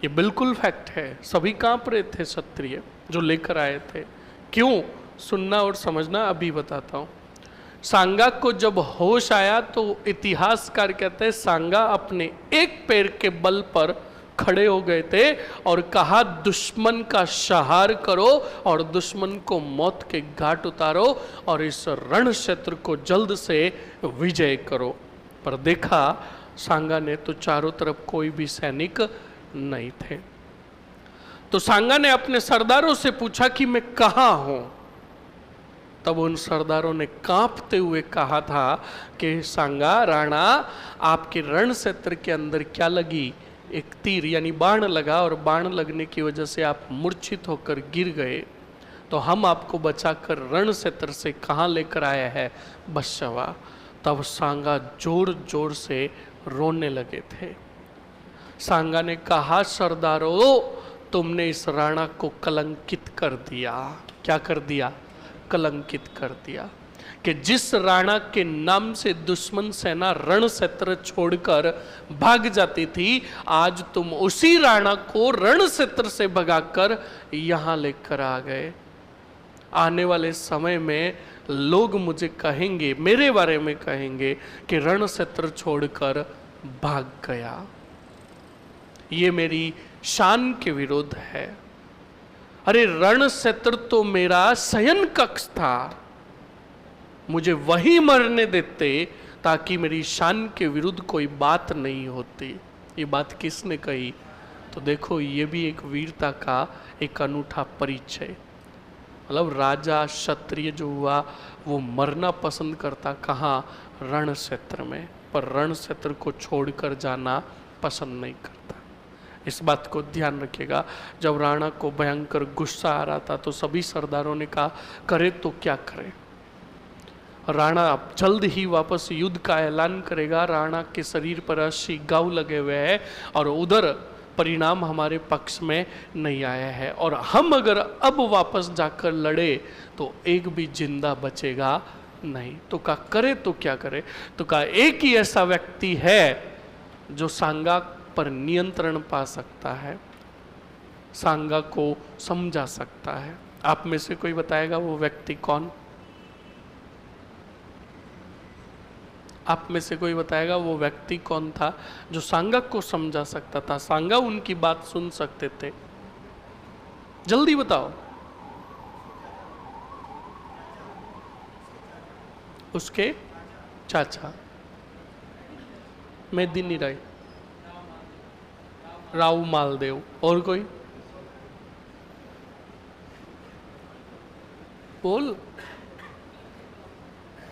ये बिल्कुल फैक्ट है। सभी कांप रहे थे क्षत्रिय जो लेकर आए थे। क्यों? सुनना और समझना, अभी बताता हूं। सांगा को जब होश आया तो इतिहासकार कहते हैं सांगा अपने एक पैर के बल पर खड़े हो गए थे और कहा दुश्मन का संहार करो और दुश्मन को मौत के घाट उतारो और इस रण क्षेत्र को जल्द से विजय करो। पर देखा सांगा ने तो चारों तरफ कोई भी सैनिक नहीं थे। तो सांगा ने अपने सरदारों से पूछा कि मैं कहाँ हूं? तब उन सरदारों ने कांपते हुए कहा था कि सांगा राणा, आपके रण क्षेत्र के अंदर क्या लगी? एक तीर यानी बाण लगा, और बाण लगने की वजह से आप मूर्छित होकर गिर गए, तो हम आपको बचाकर रण क्षेत्र से कहाँ लेकर आए हैं? बशवा। तब सांगा जोर जोर से रोने लगे थे। सांगा ने कहा, सरदारों, तुमने इस राणा को कलंकित कर दिया। क्या कर दिया? कलंकित कर दिया। कि जिस राणा के नाम से दुश्मन सेना रण क्षेत्र छोड़कर भाग जाती थी, आज तुम उसी राणा को रण क्षेत्र से भगाकर यहां लेकर आ गए। आने वाले समय में लोग मुझे कहेंगे, मेरे बारे में कहेंगे कि रण क्षेत्र छोड़कर भाग गया। ये मेरी शान के विरुद्ध है। अरे रण क्षेत्र तो मेरा शयन कक्ष था, मुझे वही मरने देते ताकि मेरी शान के विरुद्ध कोई बात नहीं होती। ये बात किसने कही? तो देखो, ये भी एक वीरता का एक अनूठा परिचय। मतलब राजा क्षत्रिय जो हुआ वो मरना पसंद करता कहाँ? रण क्षेत्र में, पर रण क्षेत्र को छोड़कर जाना पसंद नहीं करता। इस बात को ध्यान रखिएगा। जब राणा को भयंकर गुस्सा आ रहा था तो सभी सरदारों ने कहा, करे तो क्या करे। राणा जल्द ही वापस युद्ध का ऐलान करेगा। राणा के शरीर पर 80 घाव लगे हुए हैं और उधर परिणाम हमारे पक्ष में नहीं आया है, और हम अगर अब वापस जाकर लड़े तो एक भी जिंदा बचेगा नहीं। तो कहा करे तो क्या करे? तो कहा एक ही ऐसा व्यक्ति है जो सांगा पर नियंत्रण पा सकता है, सांगा को समझा सकता है। आप में से कोई बताएगा वो व्यक्ति कौन? आप में से कोई बताएगा वो व्यक्ति कौन था जो सांगा को समझा सकता था, सांगा उनकी बात सुन सकते थे? जल्दी बताओ। उसके चाचा मेदिनी राय, राव मालदेव, और कोई बोल?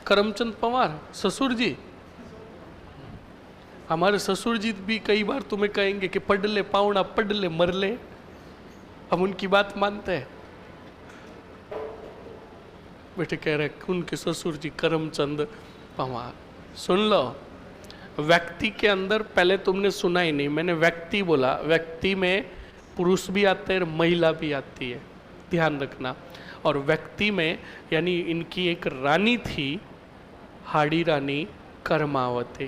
करमचंद पवार, ससुर जी। हमारे ससुर जी भी कई बार तुम्हें कहेंगे कि पढ़ ले पावना, पढ़ ले मर ले। हम उनकी बात मानते हैं। बेटे कह रहे उनके ससुर जी करमचंद पवार। सुन लो, व्यक्ति के अंदर पहले तुमने सुना ही नहीं, मैंने व्यक्ति बोला। व्यक्ति में पुरुष भी आते हैं, महिला भी आती है, ध्यान रखना। और व्यक्ति में यानी इनकी एक रानी थी, हाड़ी रानी कर्मावती।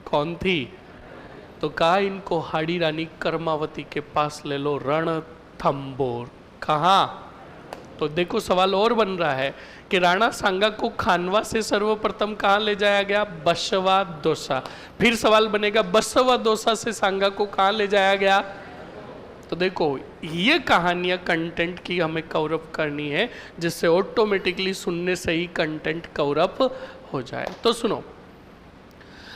कौन थी? तो कहा इनको हाड़ी रानी कर्मावती के पास ले लो, रणथंबोर। कहाँ? तो देखो सवाल और बन रहा है कि राणा सांगा को खानवा से सर्वप्रथम कहाँ ले जाया गया? बसवा दोसा। फिर सवाल बनेगा बसवा दोसा से सांगा को कहाँ ले जाया गया? तो देखो ये कहानियां कंटेंट की हमें कवरअप करनी है, जिससे ऑटोमेटिकली सुनने से ही कंटेंट कवरअप हो जाए। तो सुनो,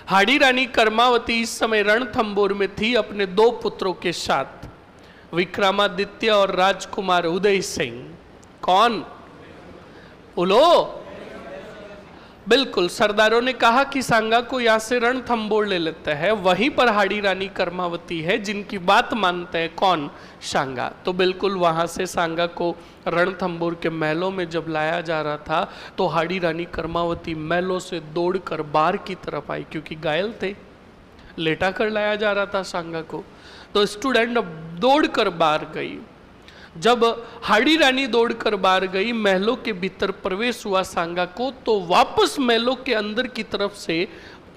हाड़ी रानी कर्मावती इस समय रणथंबोर में थी अपने 2 पुत्रों के साथ, विक्रमादित्य और राजकुमार उदय सिंह। कौन? बोलो। बिल्कुल, सरदारों ने कहा कि सांगा को यहां से रणथंबोर ले लेते हैं। वहीं पर हाड़ी रानी कर्मावती है जिनकी बात मानते हैं। कौन? सांगा। तो बिल्कुल वहां से सांगा को रणथंबोर के महलों में जब लाया जा रहा था तो हाड़ी रानी कर्मावती महलों से दौड़कर बाहर की तरफ आई, क्योंकि घायल थे, लेटा कर लाया जा रहा था सांगा को। तो स्टूडेंट दौड़कर बाहर गई। जब हाड़ी रानी दौड़कर बाहर गई, महलों के भीतर प्रवेश हुआ सांगा को, तो वापस महलों के अंदर की तरफ से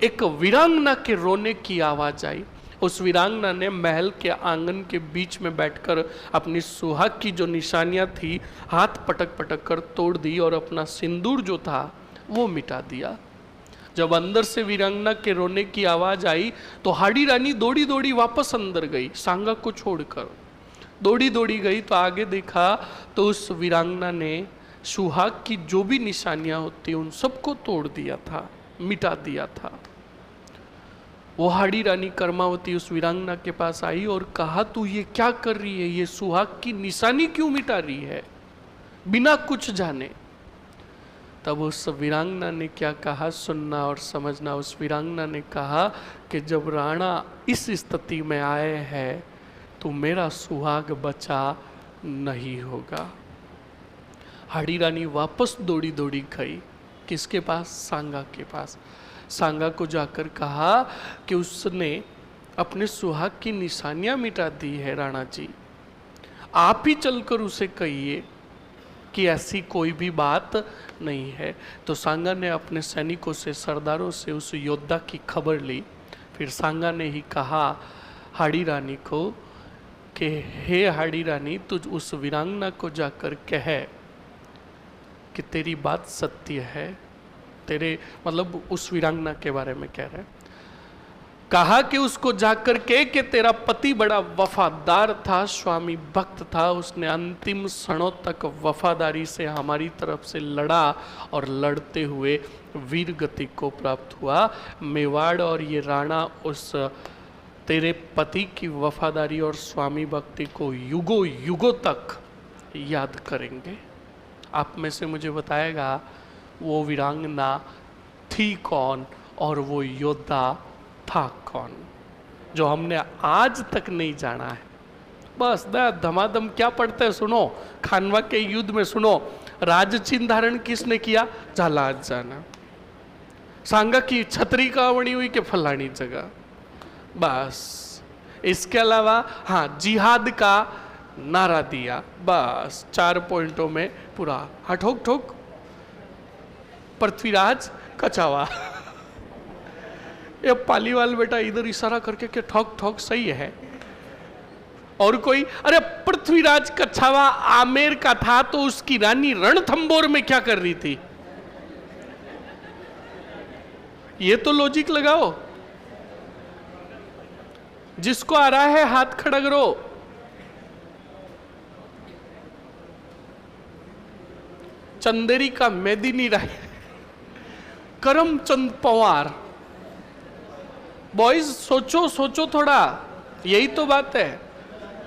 एक वीरांगना के रोने की आवाज आई। उस वीरांगना ने महल के आंगन के बीच में बैठकर अपनी सुहाग की जो निशानियां थी हाथ पटक पटक कर तोड़ दी और अपना सिंदूर जो था वो मिटा दिया। जब अंदर से वीरांगना के रोने की आवाज आई तो हाड़ी रानी दौड़ी दौड़ी वापस अंदर गई, सांगा को छोड़कर दौड़ी दौड़ी गई। तो आगे देखा तो उस वीरांगना ने सुहाग की जो भी निशानियां होती उन सबको तोड़ दिया था, मिटा दिया था। वो हाड़ी रानी कर्मावती उस वीरांगना के पास आई और कहा, तू ये क्या कर रही है? ये सुहाग की निशानी क्यों मिटा रही है बिना कुछ जाने? तब उस वीरांगना ने क्या कहा, सुनना और समझना। उस वीरांगना ने कहा कि जब राणा इस स्थिति में आए हैं तो मेरा सुहाग बचा नहीं होगा। हाड़ी रानी वापस दौड़ी दौड़ी गई, किसके पास? सांगा के पास। सांगा को जाकर कहा कि उसने अपने सुहाग की निशानियां मिटा दी है राणा जी, आप ही चलकर उसे कहिए कि ऐसी कोई भी बात नहीं है। तो सांगा ने अपने सैनिकों से, सरदारों से उस योद्धा की खबर ली। फिर सांगा ने ही कहा हाड़ी रानी को कि हे हाड़ी रानी, तुझ उस वीरांगना को जाकर कह कि तेरी बात सत्य है। तेरे मतलब उस वीरांगना के बारे में कह रहे हैं। कहा कि उसको जाकर के कि तेरा पति बड़ा वफादार था, स्वामी भक्त था, उसने अंतिम क्षणों तक वफादारी से हमारी तरफ से लड़ा और लड़ते हुए वीर गति को प्राप्त हुआ। मेवाड़ और ये राणा उस तेरे पति की वफादारी और स्वामी भक्ति को युगों युगों तक याद करेंगे। आप में से मुझे बताएगा वो वीरांगना थी कौन और वो योद्धा था कौन, जो हमने आज तक नहीं जाना है। बस धमाधम क्या पढ़ते हैं सुनो, खानवा के युद्ध में सुनो, राजचिन्ह धारण किसने किया? झालाज जाना। सांगा की छतरी कहाँ बनी हुई? के फलानी जगह। बस इसके अलावा हाँ, जिहाद का नारा दिया, बस 4 पॉइंटों में पूरा। हाँ, ठोक ठोक पृथ्वीराज कछावा। ये पालीवाल बेटा इधर इशारा करके कि ठोक ठोक सही है। और कोई? अरे पृथ्वीराज कछावा आमेर का था तो उसकी रानी रणथंबोर में क्या कर रही थी? ये तो लॉजिक लगाओ। जिसको आ रहा है हाथ खड़ा करो। चंदेरी का मेदिनी राय, करमचंद पवार। बॉयज सोचो सोचो थोड़ा, यही तो बात है।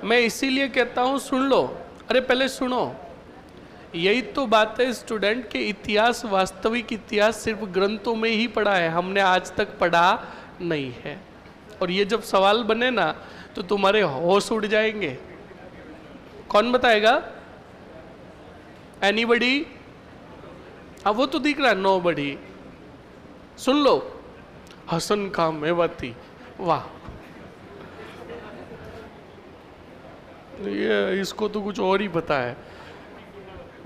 मैं इसीलिए कहता हूं सुन लो। अरे पहले सुनो, यही तो बात है स्टूडेंट के इतिहास, वास्तविक इतिहास सिर्फ ग्रंथों में ही पढ़ा है, हमने आज तक पढ़ा नहीं है। और ये जब सवाल बने ना तो तुम्हारे होश उड़ जाएंगे। कौन बताएगा? एनीबडी? अब वो तो दिख रहा है, नोबडी। सुन लो, हसन का मेवाती। वाह, ये इसको तो कुछ और ही पता है।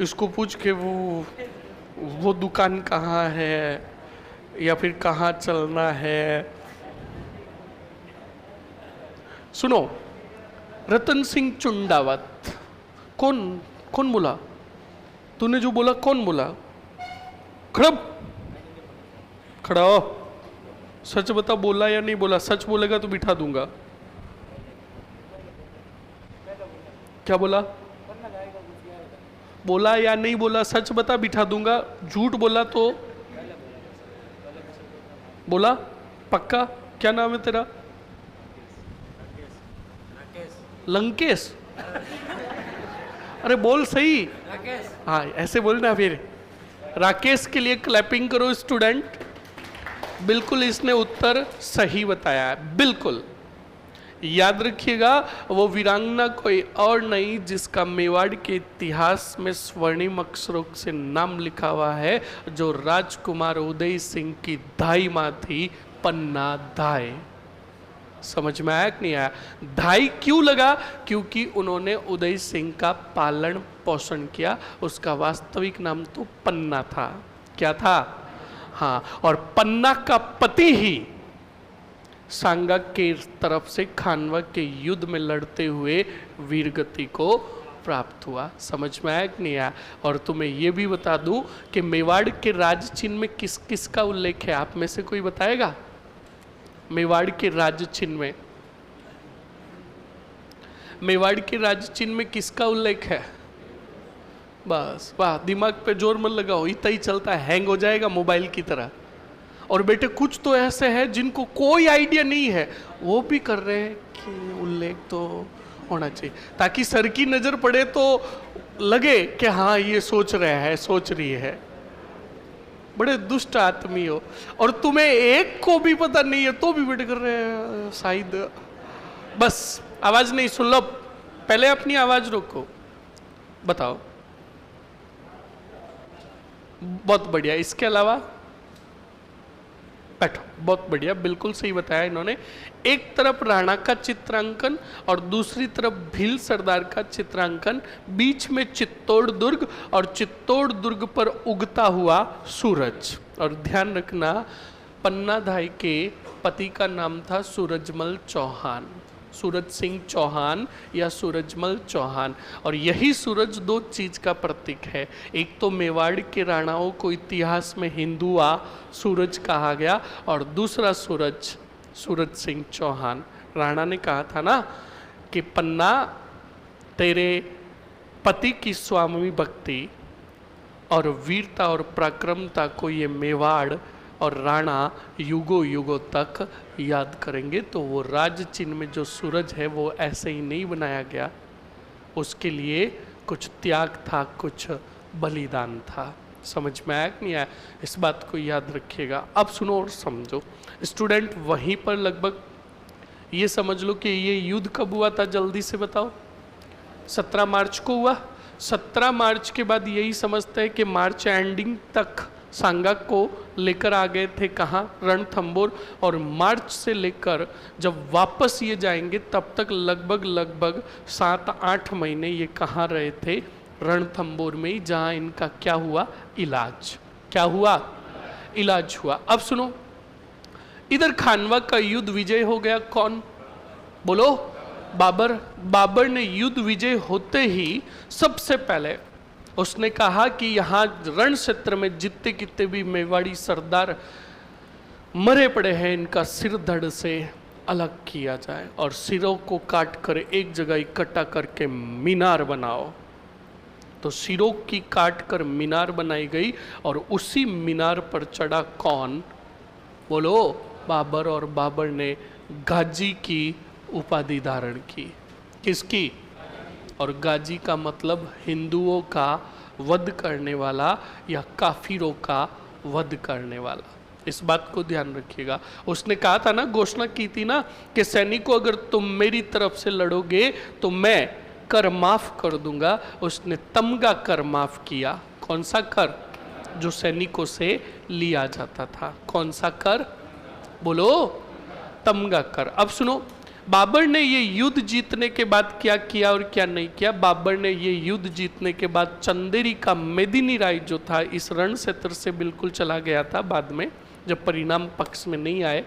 इसको पूछ के वो दुकान कहाँ है या फिर कहाँ चलना है। सुनो, रतन सिंह चुंडावत। कौन कौन बोला? तूने जो बोला कौन बोला? खड़ा हो, सच बता, बोला या नहीं बोला? सच बोलेगा तो बिठा दूंगा। क्या बोला? बोला या नहीं बोला? सच बता, बिठा दूंगा। झूठ बोला तो? बोला पक्का? क्या नाम है तेरा? लंकेश। अरे बोल सही। हाँ, ऐसे बोलना। फिर राकेश के लिए क्लैपिंग करो स्टूडेंट। बिल्कुल, इसने उत्तर सही बताया है, बिल्कुल। याद रखिएगा, वो वीरांगना कोई और नहीं जिसका मेवाड़ के इतिहास में स्वर्णिम अक्षरों से नाम लिखा हुआ है, जो राजकुमार उदय सिंह की दाई माँ थी, पन्ना दाई। समझ में आया कि नहीं आया? दाई क्यों लगा? क्योंकि उन्होंने उदय सिंह का पालन पोषण किया। उसका वास्तविक नाम तो पन्ना था। क्या था? हाँ, और पन्ना का पति ही सांगा के तरफ से खानवा के युद्ध में लड़ते हुए वीरगति को प्राप्त हुआ। समझ में आया कि नहीं आया? और तुम्हें यह भी बता दूं कि मेवाड़ के राज चिन्ह में किस किस का उल्लेख है? आप में से कोई बताएगा? मेवाड़ के राज चिन्ह में, मेवाड़ के राज चिन्ह में किसका उल्लेख है? बस वाह, दिमाग पे जोर मत लगाओ, इतना ही चलता है, हैंग हो जाएगा मोबाइल की तरह। और बेटे कुछ तो ऐसे हैं जिनको कोई आइडिया नहीं है, वो भी कर रहे हैं कि उल्लेख तो होना चाहिए, ताकि सर की नजर पड़े तो लगे कि हाँ ये सोच रहे हैं, सोच रही है। बड़े दुष्ट आदमी हो, और तुम्हें एक को भी पता नहीं है तो भी वेट कर रहे हैं शायद। बस आवाज नहीं सुन लो, पहले अपनी आवाज रोको, बताओ। बहुत बढ़िया, इसके अलावा बैठो, बहुत बढ़िया, बिल्कुल सही बताया इन्होंने। एक तरफ राणा का चित्रांकन और दूसरी तरफ भील सरदार का चित्रांकन, बीच में चित्तौड़ दुर्ग और चित्तौड़ दुर्ग पर उगता हुआ सूरज। और ध्यान रखना, पन्नाधाय के पति का नाम था सूरजमल चौहान, सूरज सिंह चौहान या सूरजमल चौहान। और यही सूरज दो चीज का प्रतीक है, एक तो मेवाड़ के राणाओं को इतिहास में हिंदुआ सूरज कहा गया, और दूसरा सूरज सूरज सिंह चौहान। राणा ने कहा था ना कि पन्ना, तेरे पति की स्वामी भक्ति और वीरता और पराक्रमता को ये मेवाड़ और राणा युगों युगों तक याद करेंगे। तो वो राज चिन्ह में जो सूरज है वो ऐसे ही नहीं बनाया गया, उसके लिए कुछ त्याग था, कुछ बलिदान था। समझ में आया कि नहीं आया? इस बात को याद रखिएगा। अब सुनो और समझो स्टूडेंट, वहीं पर लगभग ये समझ लो कि ये युद्ध कब हुआ था, जल्दी से बताओ। 17 मार्च को हुआ। 17 मार्च के बाद यही समझते हैं कि मार्च एंडिंग तक सांगा को लेकर आ गए थे, कहाँ? रणथंबोर। और मार्च से लेकर जब वापस ये जाएंगे तब तक लगभग 7-8 महीने ये कहाँ रहे थे? रणथंबोर में ही, जहाँ इनका क्या हुआ? इलाज। क्या हुआ? इलाज हुआ। अब सुनो, इधर खानवा का युद्ध विजय हो गया। कौन? बोलो। बाबर। बाबर ने युद्ध विजय होते ही सबसे पहले उसने कहा कि यहाँ रण क्षेत्र में जितने कितने भी मेवाड़ी सरदार मरे पड़े हैं, इनका सिर धड़ से अलग किया जाए और सिरों को काट कर एक जगह इकट्ठा करके मीनार बनाओ। तो सिरों की काट कर मीनार बनाई गई, और उसी मीनार पर चढ़ा कौन? बोलो। बाबर। और बाबर ने गाजी की उपाधि धारण की। किसकी? और गाजी का मतलब हिंदुओं का वध करने वाला या काफिरों का वध करने वाला। इस बात को ध्यान रखिएगा। उसने कहा था ना, घोषणा की थी ना कि सैनिकों अगर तुम मेरी तरफ से लड़ोगे तो मैं कर माफ कर दूंगा। उसने तमगा कर माफ किया। कौन सा कर? जो सैनिकों से लिया जाता था। कौन सा कर? बोलो। तमगा कर। अब सुनो, बाबर ने ये युद्ध जीतने के बाद क्या किया और क्या नहीं किया? बाबर ने ये युद्ध जीतने के बाद चंदेरी का मेदिनी राय जो था इस रण क्षेत्र से बिल्कुल चला गया था। बाद में जब परिणाम पक्ष में नहीं आए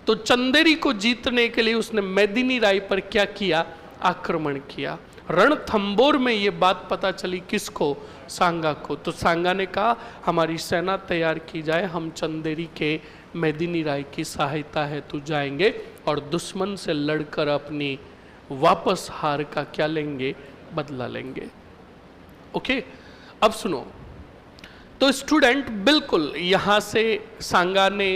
तो चंदेरी को जीतने के लिए उसने मेदिनी राय पर क्या किया? आक्रमण किया। रणथंबोर में ये बात पता चली किसको? सांगा को। तो सांगा ने कहा हमारी सेना तैयार की जाए, हम चंदेरी के मेदिनी राय की सहायता है तो जाएंगे और दुश्मन से लड़कर अपनी वापस हार का क्या लेंगे? बदला लेंगे। ओके, अब सुनो। तो स्टूडेंट, बिल्कुल यहां से सांगा ने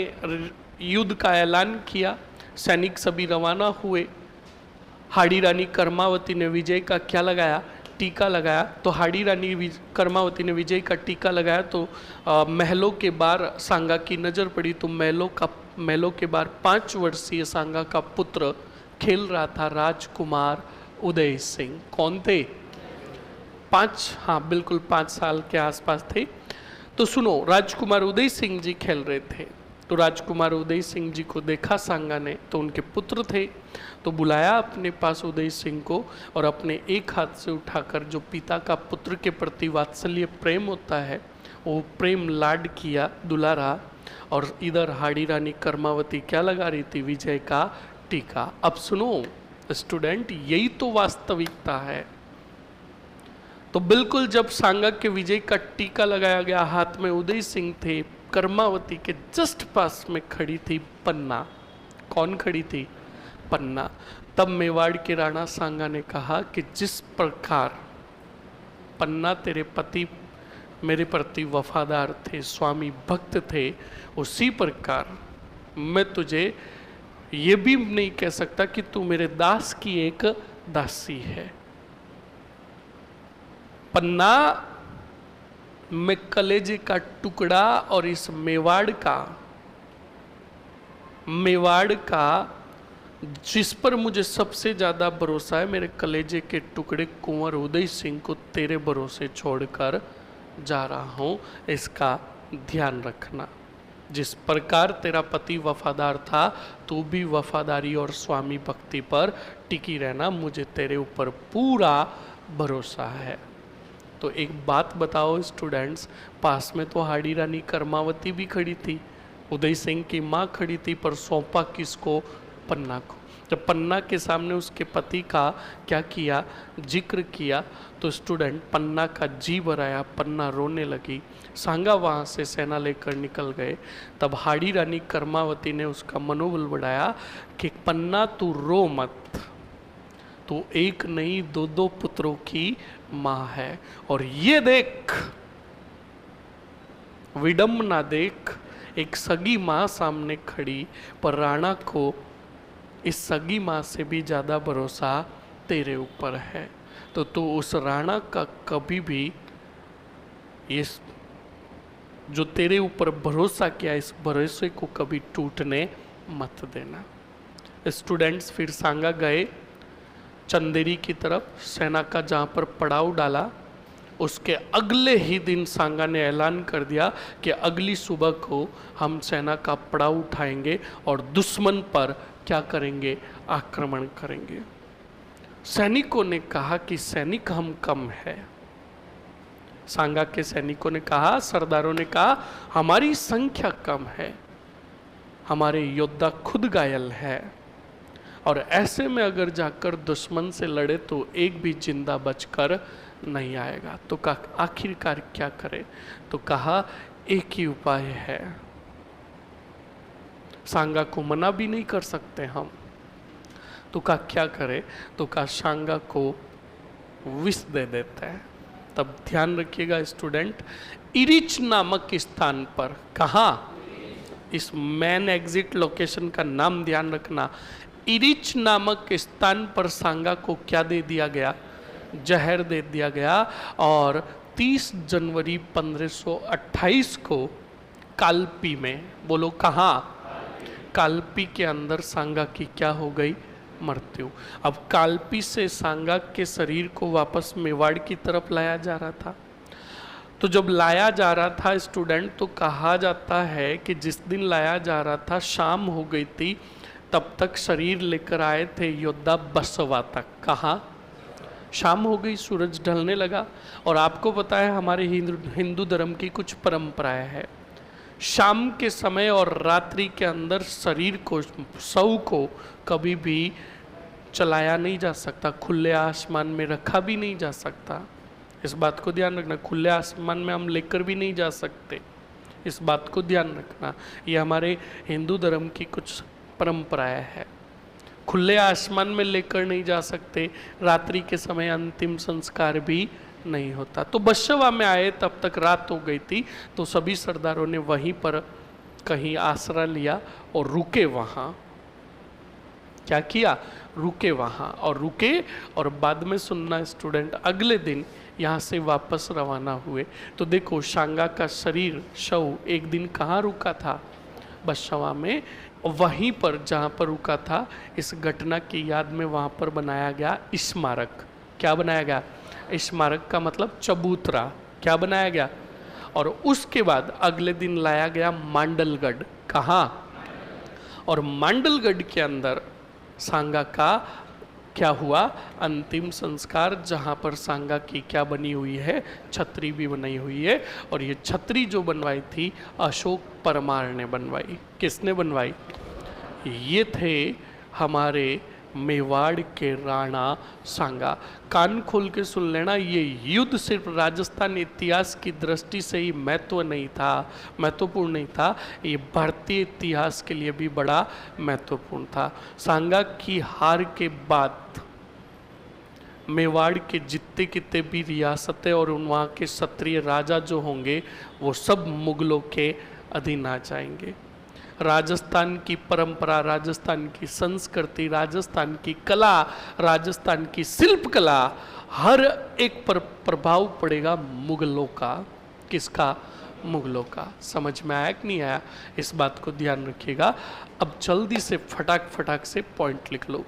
युद्ध का ऐलान किया, सैनिक सभी रवाना हुए। हाड़ी रानी कर्मावती ने विजय का क्या लगाया? टीका लगाया। तो हाड़ी रानी कर्मावती ने विजय का टीका लगाया तो महलों के बाहर सांगा की नज़र पड़ी। तो महलों के बाहर 5 वर्षीय सांगा का पुत्र खेल रहा था, राजकुमार उदय सिंह। कौन थे? 5, हाँ बिल्कुल 5 साल के आसपास थे। तो सुनो, राजकुमार उदय सिंह जी खेल रहे थे। तो राजकुमार उदय सिंह जी को देखा सांगा ने, तो उनके पुत्र थे, तो बुलाया अपने पास उदय सिंह को और अपने एक हाथ से उठाकर, जो पिता का पुत्र के प्रति वात्सल्य प्रेम होता है वो प्रेम लाड किया, दुलारा। और इधर हाड़ी रानी कर्मावती क्या लगा रही थी? विजय का टीका। अब सुनो स्टूडेंट, यही तो वास्तविकता है। तो बिल्कुल जब सांगा के विजय का टीका लगाया गया, हाथ में उदय सिंह थे, कर्मावती के जस्ट पास में खड़ी थी पन्ना। कौन खड़ी थी? पन्ना। तब मेवाड़ के राणा सांगा ने कहा कि जिस प्रकार पन्ना तेरे पति मेरे प्रति वफादार थे, स्वामी भक्त थे, उसी प्रकार मैं तुझे ये भी नहीं कह सकता कि तू मेरे दास की एक दासी है। पन्ना मैं कलेजे का टुकड़ा और इस मेवाड़ का जिस पर मुझे सबसे ज़्यादा भरोसा है, मेरे कलेजे के टुकड़े कुंवर उदय सिंह को तेरे भरोसे छोड़कर जा रहा हूँ, इसका ध्यान रखना। जिस प्रकार तेरा पति वफादार था, तू भी वफादारी और स्वामी भक्ति पर टिकी रहना, मुझे तेरे ऊपर पूरा भरोसा है। तो एक बात बताओ स्टूडेंट्स, पास में तो हाड़ी रानी कर्मावती भी खड़ी थी, उदय सिंह की माँ खड़ी थी, पर सौंपा किसको? पन्ना को। जब पन्ना के सामने उसके पति का क्या किया, जिक्र किया, तो स्टूडेंट पन्ना का जी भराया, पन्ना रोने लगी। सांगा वहाँ से सेना लेकर निकल गए। तब हाड़ी रानी कर्मावती ने उसका मनोबल बढ़ाया कि पन्ना तू रो मत, तू एक नहीं दो दो पुत्रों की माँ है। और ये देख, विडम्बना देख, एक सगी माँ सामने खड़ी, पर राणा को इस सगी माँ से भी ज़्यादा भरोसा तेरे ऊपर है। तो तू उस राणा का कभी भी इस जो तेरे ऊपर भरोसा किया, इस भरोसे को कभी टूटने मत देना। स्टूडेंट्स फिर सांगा गए चंदेरी की तरफ, सेना का जहाँ पर पड़ाव डाला, उसके अगले ही दिन सांगा ने ऐलान कर दिया कि अगली सुबह को हम सेना का पड़ाव उठाएंगे और दुश्मन पर क्या करेंगे? आक्रमण करेंगे। सैनिकों ने कहा कि सैनिक हम कम है। सांगा के सैनिकों ने कहा, सरदारों ने कहा, हमारी संख्या कम है, हमारे योद्धा खुद घायल है, और ऐसे में अगर जाकर दुश्मन से लड़े तो एक भी जिंदा बचकर नहीं आएगा। तो आखिरकार क्या करें? तो कहा एक ही उपाय है, सांगा को मना भी नहीं कर सकते हम। तो कहा क्या करें? तो कहा सांगा को विष दे देते हैं। तब ध्यान रखिएगा स्टूडेंट, इरिच नामक स्थान पर, कहा? इस मेन एग्जिट लोकेशन का नाम ध्यान रखना। इरिच नामक स्थान पर सांगा को क्या दे दिया गया? जहर दे दिया गया। और 30 जनवरी 1528 को कालपी में, बोलो कहाँ? कालपी के अंदर सांगा की क्या हो गई? मृत्यु। अब कालपी से सांगा के शरीर को वापस मेवाड़ की तरफ लाया जा रहा था। तो जब लाया जा रहा था स्टूडेंट, तो कहा जाता है कि जिस दिन लाया जा रहा था शाम हो गई थी, तब तक शरीर लेकर आए थे योद्धा बसवा तक। कहाँ? शाम हो गई, सूरज ढलने लगा। और आपको पता है हमारे हिंदू धर्म की कुछ परंपराएं हैं, शाम के समय और रात्रि के अंदर शरीर को, शव को कभी भी चलाया नहीं जा सकता, खुले आसमान में रखा भी नहीं जा सकता। इस बात को ध्यान रखना, खुले आसमान में हम लेकर भी नहीं जा सकते, इस बात को ध्यान रखना। ये हमारे हिंदू धर्म की कुछ परंपराएं हैं। खुले आसमान में लेकर नहीं जा सकते, रात्रि के समय अंतिम संस्कार भी नहीं होता। तो बसवा में आए, तब तक रात हो गई थी, तो सभी सरदारों ने वहीं पर कहीं आसरा लिया और रुके वहाँ। क्या किया? रुके वहाँ और रुके, और बाद में सुनना स्टूडेंट, अगले दिन यहाँ से वापस रवाना हुए। तो देखो सांगा का शरीर, शव एक दिन कहाँ रुका था? बसवा में। वहीं पर जहाँ पर रुका था, इस घटना की याद में वहाँ पर बनाया गया स्मारक। क्या बनाया गया? स्मारक का मतलब चबूतरा। क्या बनाया गया? और उसके बाद अगले दिन लाया गया मांडलगढ़। कहाँ? और मांडलगढ़ के अंदर सांगा का क्या हुआ? अंतिम संस्कार, जहाँ पर सांगा की क्या बनी हुई है? छतरी भी बनाई हुई है। और ये छतरी जो बनवाई थी अशोक परमार ने बनवाई। किसने बनवाई? ये थे हमारे मेवाड़ के राणा सांगा। कान खोल के सुन लेना, ये युद्ध सिर्फ राजस्थान इतिहास की दृष्टि से ही महत्वपूर्ण नहीं था, ये भारतीय इतिहास के लिए भी बड़ा महत्वपूर्ण था। सांगा की हार के बाद मेवाड़ के जितने कितने भी रियासतें और वहाँ के क्षत्रिय राजा जो होंगे, वो सब मुगलों के अधीन आ जाएंगे। राजस्थान की परंपरा, राजस्थान की संस्कृति, राजस्थान की कला, राजस्थान की शिल्प कला, हर एक पर प्रभाव पड़ेगा मुगलों का। किसका? मुगलों का। समझ में आया कि नहीं आया? इस बात को ध्यान रखिएगा। अब जल्दी से फटाक फटाक से पॉइंट लिख लो।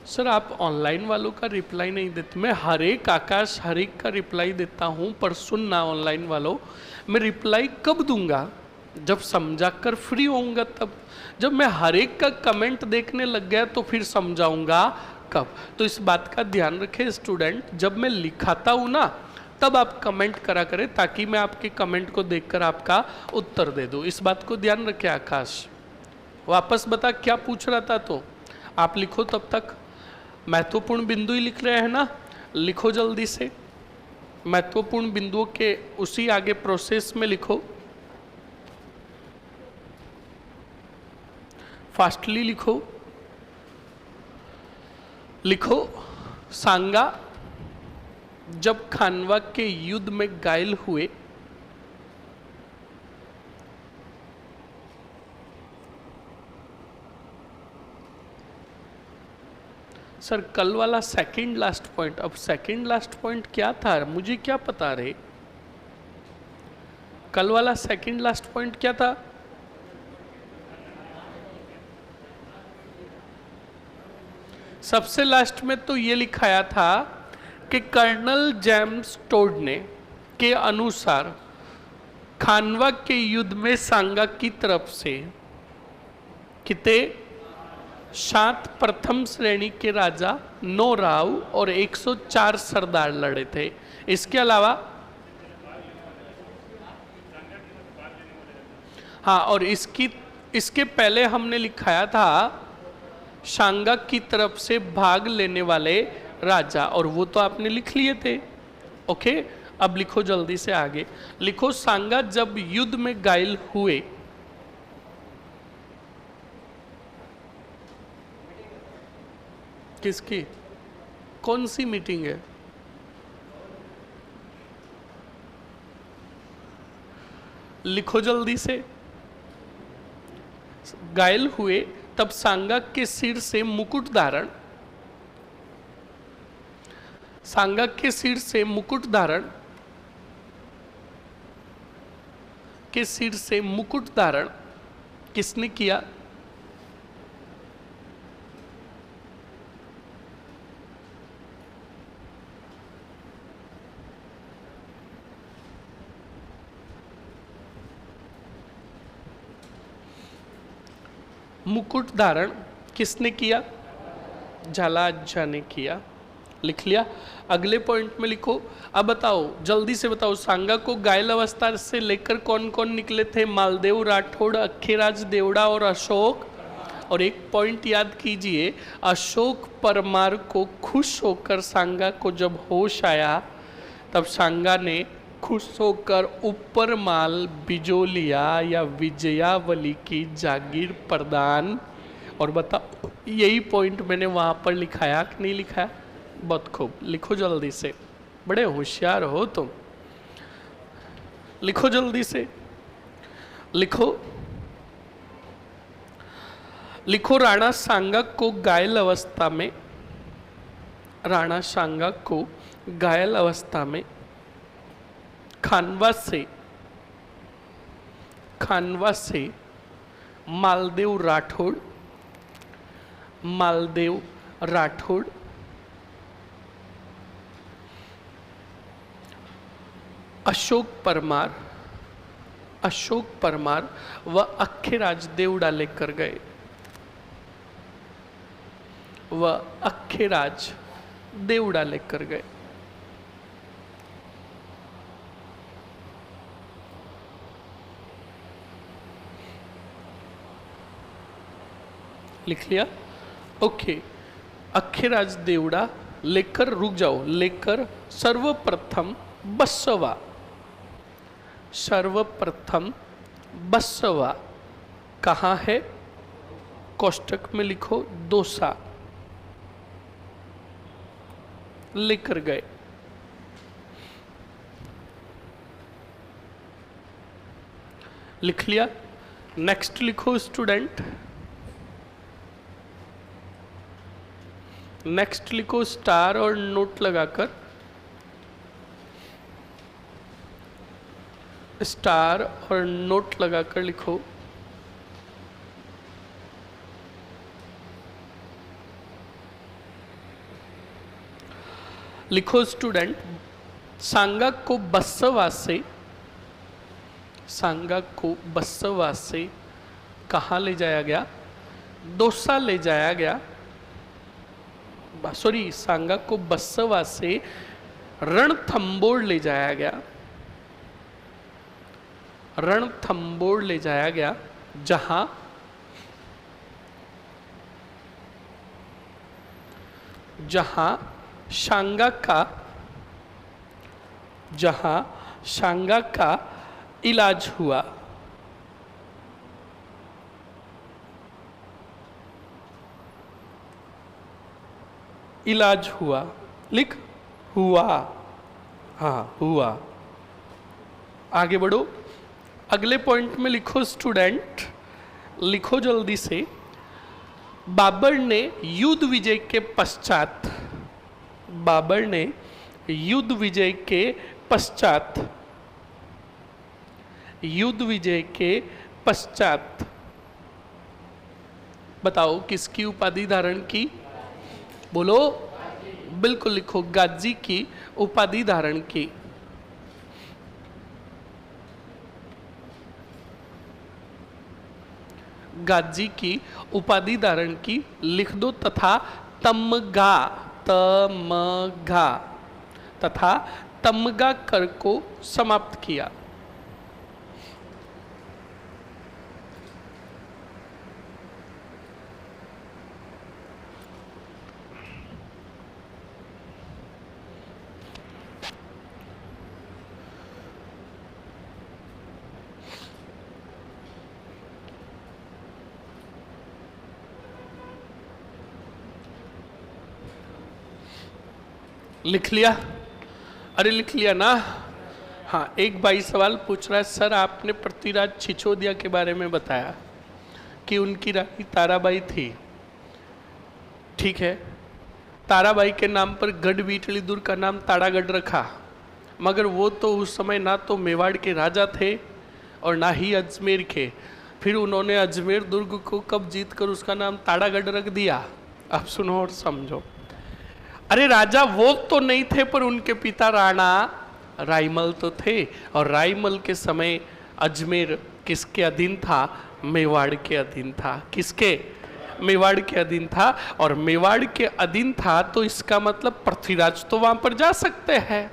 सर आप ऑनलाइन वालों का रिप्लाई नहीं देते। मैं हर एक आकाश हर एक का रिप्लाई देता हूं, पर सुनना ऑनलाइन वालों, मैं रिप्लाई कब दूंगा? जब समझा कर फ्री होऊंगा तब। जब मैं हर एक का कमेंट देखने लग गया तो फिर समझाऊंगा कब? तो इस बात का ध्यान रखें स्टूडेंट, जब मैं लिखाता हूं ना तब आप कमेंट करा करें, ताकि मैं आपके कमेंट को देखकर आपका उत्तर दे दूं। इस बात को ध्यान रखें। आकाश वापस बता क्या पूछ रहा था? तो आप लिखो तब तक। महत्वपूर्ण बिंदु ही लिख रहे हैं ना, लिखो जल्दी से। महत्वपूर्ण बिंदुओं के उसी आगे प्रोसेस में लिखो, फास्टली लिखो। लिखो सांगा जब खानवा के युद्ध में घायल हुए, सर कल वाला सेकंड लास्ट पॉइंट, अब सेकंड लास्ट पॉइंट क्या था? मुझे क्या पता रे, कल वाला सेकंड लास्ट पॉइंट क्या था? सबसे लास्ट में तो ये लिखाया था कि कर्नल जेम्स टोड ने के अनुसार खानवा के युद्ध में सांगा की तरफ से कितने 7 प्रथम श्रेणी के राजा, 9 राव और 104 सरदार लड़े थे। इसके अलावा हाँ, और इसके पहले हमने लिखाया था सांगा की तरफ से भाग लेने वाले राजा, और वो तो आपने लिख लिए थे। ओके, अब लिखो जल्दी से आगे। लिखो सांगा जब युद्ध में घायल हुए, किसकी? कौन सी मीटिंग है? लिखो जल्दी से। घायल हुए तब सांगा के सिर से मुकुट धारण, सांगा के सिर से मुकुट धारण, के सिर से मुकुट धारण किसने किया? मुकुट धारण किसने किया? झालाझा ने किया। लिख लिया। अगले पॉइंट में लिखो। अब बताओ जल्दी से बताओ, सांगा को घायल अवस्था से लेकर कौन कौन निकले थे? मालदेव राठौड़, अक्खेराज देवड़ा और अशोक। और एक पॉइंट याद कीजिए, अशोक परमार को खुश होकर सांगा को जब होश आया तब सांगा ने खुश होकर ऊपर माल बिजोलिया या विजयावली की जागीर प्रदान। और बताओ यही पॉइंट मैंने वहाँ पर लिखाया कि नहीं लिखाया? बहुत खूब, लिखो जल्दी से, बड़े होशियार हो तुम। लिखो जल्दी से, लिखो। लिखो राणा सांगा को घायल अवस्था में, राणा सांगा को घायल अवस्था में खानवा से मालदेव राठौड़ अशोक परमार व अक्खेराज देवड़ा लेकर गए, लिख लिया? ओके, अक्खेराज देवड़ा लेकर, रुक जाओ, लेकर सर्वप्रथम बसवा कहाँ है? कोष्टक में लिखो दोसा, लेकर गए। लिख लिया? नेक्स्ट लिखो स्टूडेंट, नेक्स्ट लिखो स्टार और नोट लगाकर, स्टार और नोट लगाकर लिखो लिखो स्टूडेंट, सांगा को बसवासे, सांगा को बसवासे कहाँ ले जाया गया? दौसा ले जाया गया। सॉरी, सांगा को बसवासे रणथंबोर ले जाया गया, रणथंबोर ले जाया गया, जहां जहां सांगा का, जहां सांगा का इलाज हुआ। इलाज हुआ, लिख हुआ, हाँ हुआ। आगे बढ़ो, अगले पॉइंट में लिखो स्टूडेंट, लिखो जल्दी से। बाबर ने युद्ध विजय के पश्चात, बाबर ने युद्ध विजय के पश्चात, युद्ध विजय के पश्चात बताओ किसकी उपाधि धारण की? बोलो, बिल्कुल लिखो, गाजी की उपाधि धारण की। गाजी की उपाधि धारण की लिख दो, तथा तमगा, तमगा तथा तमगा कर को समाप्त किया। लिख लिया? अरे लिख लिया ना? हाँ, एक भाई सवाल पूछ रहा है, सर आपने पृथ्वीराज छिछोदिया के बारे में बताया कि उनकी रानी ताराबाई थी। ठीक है, ताराबाई के नाम पर गढ़ बीटली दुर्ग का नाम ताड़ागढ़ रखा, मगर वो तो उस समय ना तो मेवाड़ के राजा थे और ना ही अजमेर के। फिर उन्होंने अजमेर दुर्ग को कब जीत कर उसका नाम ताड़ागढ़ रख दिया? अब सुनो और समझो। अरे राजा वो तो नहीं थे, पर उनके पिता राणा रायमल तो थे, और रायमल के समय अजमेर किसके अधीन था? मेवाड़ के अधीन था। किसके? मेवाड़ के अधीन था, और मेवाड़ के अधीन था तो इसका मतलब पृथ्वीराज तो वहां पर जा सकते हैं।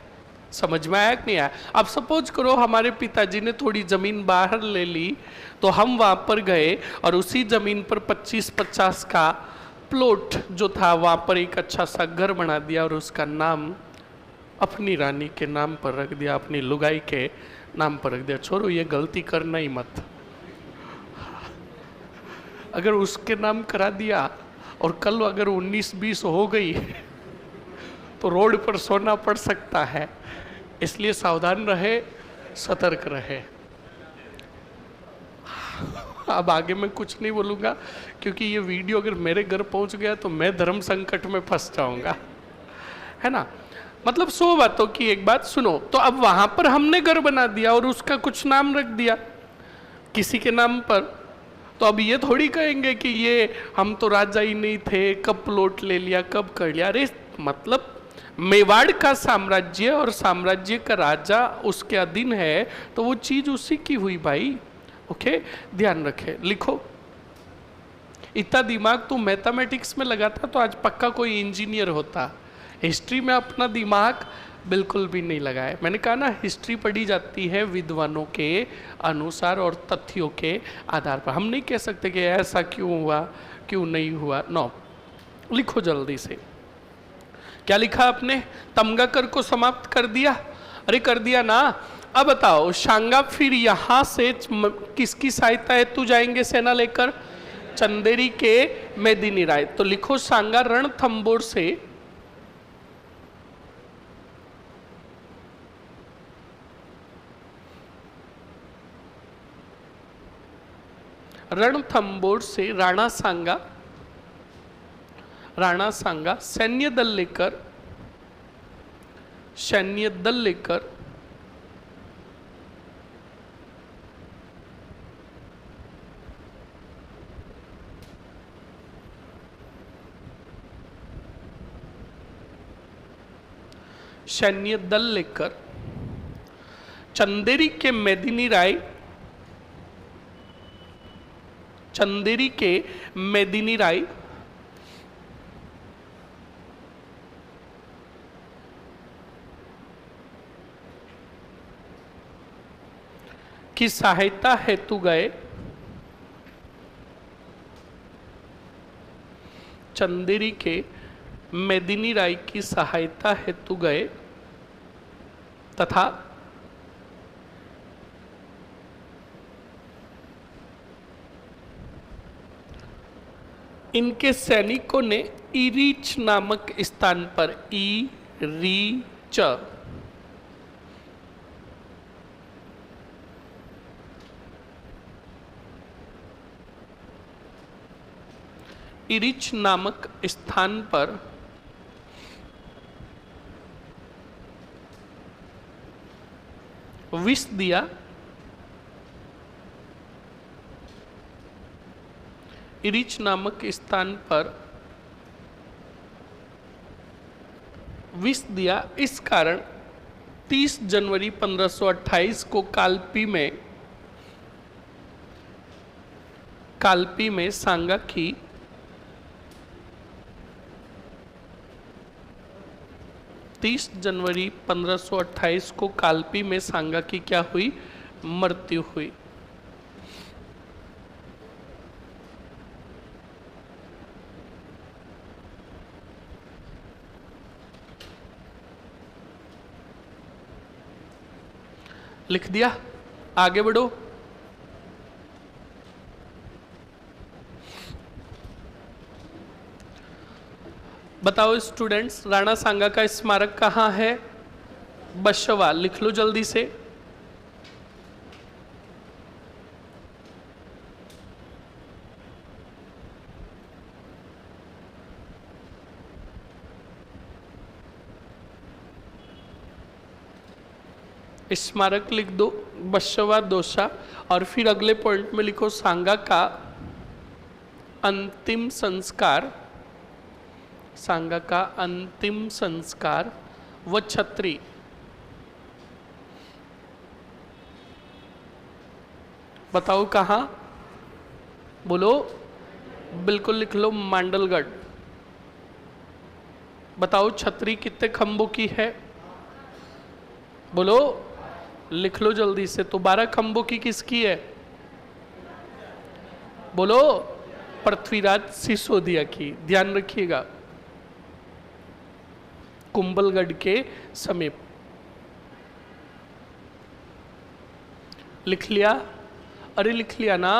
समझ में आया कि नहीं आया? अब सपोज करो हमारे पिताजी ने थोड़ी जमीन बाहर ले ली, तो हम वहां पर गए और उसी जमीन पर 25-50 का प्लॉट जो था वहां पर एक अच्छा सा घर बना दिया और उसका नाम अपनी रानी के नाम पर रख दिया, अपनी लुगाई के नाम पर रख दिया। छोड़ो, ये गलती करना ही मत। अगर उसके नाम करा दिया और कल अगर 19-20 हो गई तो रोड पर सोना पड़ सकता है, इसलिए सावधान रहे, सतर्क रहे। अब आगे मैं कुछ नहीं बोलूँगा, क्योंकि ये वीडियो अगर मेरे घर पहुँच गया तो मैं धर्म संकट में फंस जाऊँगा, है ना। मतलब 100 बातों की एक बात सुनो। तो अब वहाँ पर हमने घर बना दिया और उसका कुछ नाम रख दिया किसी के नाम पर, तो अब ये थोड़ी कहेंगे कि ये हम तो राजा ही नहीं थे, कब प्लॉट ले लिया, कब कर लिया। अरे मतलब मेवाड़ का साम्राज्य और साम्राज्य का राजा उसके अधीन है, तो वो चीज़ उसी की हुई भाई। ओके, ध्यान रखे, लिखो। इतना दिमाग तो मैथमेटिक्स में लगाता तो आज पक्का कोई इंजीनियर होता। हिस्ट्री में अपना दिमाग बिल्कुल भी नहीं लगाया। मैंने कहा ना, हिस्ट्री पढ़ी जाती है विद्वानों के अनुसार और तथ्यों के आधार पर। हम नहीं कह सकते कि ऐसा क्यों हुआ, क्यों नहीं हुआ। नो, लिखो जल्दी से। क्या लिखा आपने? तमगाकर को समाप्त कर दिया? अरे कर दिया ना। अब बताओ, सांगा फिर यहां से किसकी सहायता हेतु जाएंगे सेना लेकर? चंदेरी के मेदिनी राय। तो लिखो, सांगा रणथंबोर से रणथंबोर से राणा सांगा राणा सांगा सैन्य दल लेकर चंदेरी के मेदिनी राय की सहायता हेतु गए। चंदेरी के मेदिनी राय की सहायता हेतु गए तथा इनके सैनिकों ने इरीच नामक स्थान पर इरीच नामक स्थान पर विष दिया। इरीच नामक स्थान पर विष दिया। इस कारण 30 जनवरी 1528 को कालपी में सांगा की 30 जनवरी 1528 को कालपी में सांगा की क्या हुई? मृत्यु हुई। लिख दिया, आगे बढ़ो। बताओ स्टूडेंट्स, राणा सांगा का स्मारक कहाँ है? बशवा। लिख लो जल्दी से। स्मारक लिख दो, बशवा दोसा, और फिर अगले पॉइंट में लिखो सांगा का अंतिम संस्कार, सांगा का अंतिम संस्कार व छत्री। बताओ कहाँ? बोलो, बिल्कुल लिख लो, मांडलगढ़। बताओ छत्री कितने खंभों की है? बोलो, लिख लो जल्दी से। तो 12 खंभों की किसकी है? बोलो, पृथ्वीराज सिसोदिया की। ध्यान रखिएगा, कुंभलगढ़ के समीप। लिख लिया? अरे लिख लिया ना।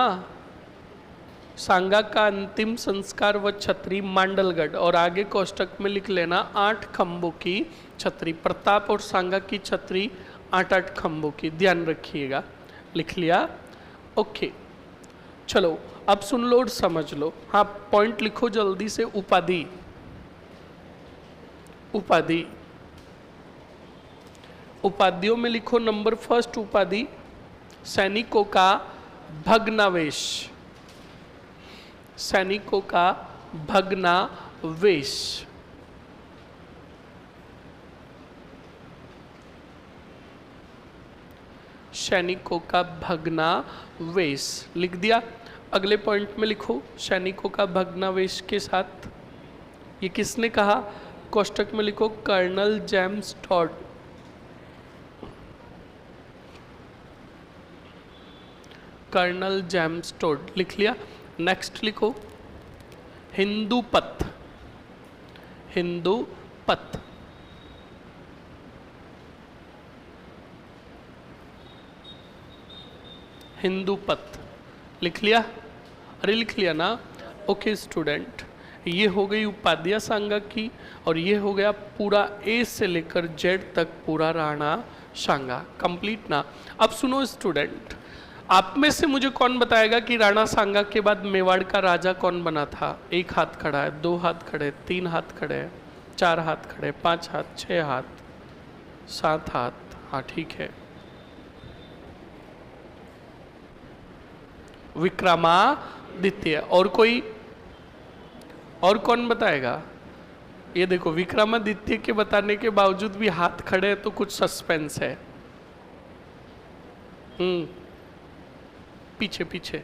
सांगा का अंतिम संस्कार व छत्री मांडलगढ़, और आगे कोष्टक में लिख लेना 8 खंभों की छत्री। प्रताप और सांगा की छत्री 8-8 खंभों की, ध्यान रखिएगा। लिख लिया? ओके, चलो अब सुन लो और समझ लो। हाँ, पॉइंट लिखो जल्दी से। उपाधि, उपाधि, उपाधियों में लिखो नंबर फर्स्ट उपाधि सैनिकों का भग्नावेश। सैनिकों का भग्नावेश। सैनिकों का भग्नावेश लिख दिया। अगले पॉइंट में लिखो सैनिकों का भग्नावेश के साथ, ये किसने कहा? कोष्टक में लिखो colonel James Tod. Colonel James Tod लिख लिया। नेक्स्ट लिखो हिंदू पथ। हिंदू पथ, हिंदू पथ लिख लिया? अरे लिख लिया ना। ओके स्टूडेंट, ये हो गई उपाध्याय सांगा की, और ये हो गया पूरा ए से लेकर जेड तक पूरा राणा सांगा कंप्लीट ना। अब सुनो स्टूडेंट, आप में से मुझे कौन बताएगा कि राणा सांगा के बाद मेवाड़ का राजा कौन बना था? एक हाथ खड़ा है, दो हाथ खड़े, तीन हाथ खड़े, चार हाथ खड़े, पांच हाथ, छह हाथ, सात हाथ। हाँ ठीक है, विक्रमादित्य। और कोई और कौन बताएगा? ये देखो, विक्रमादित्य के बताने के बावजूद भी हाथ खड़े हैं, तो कुछ सस्पेंस है। पीछे पीछे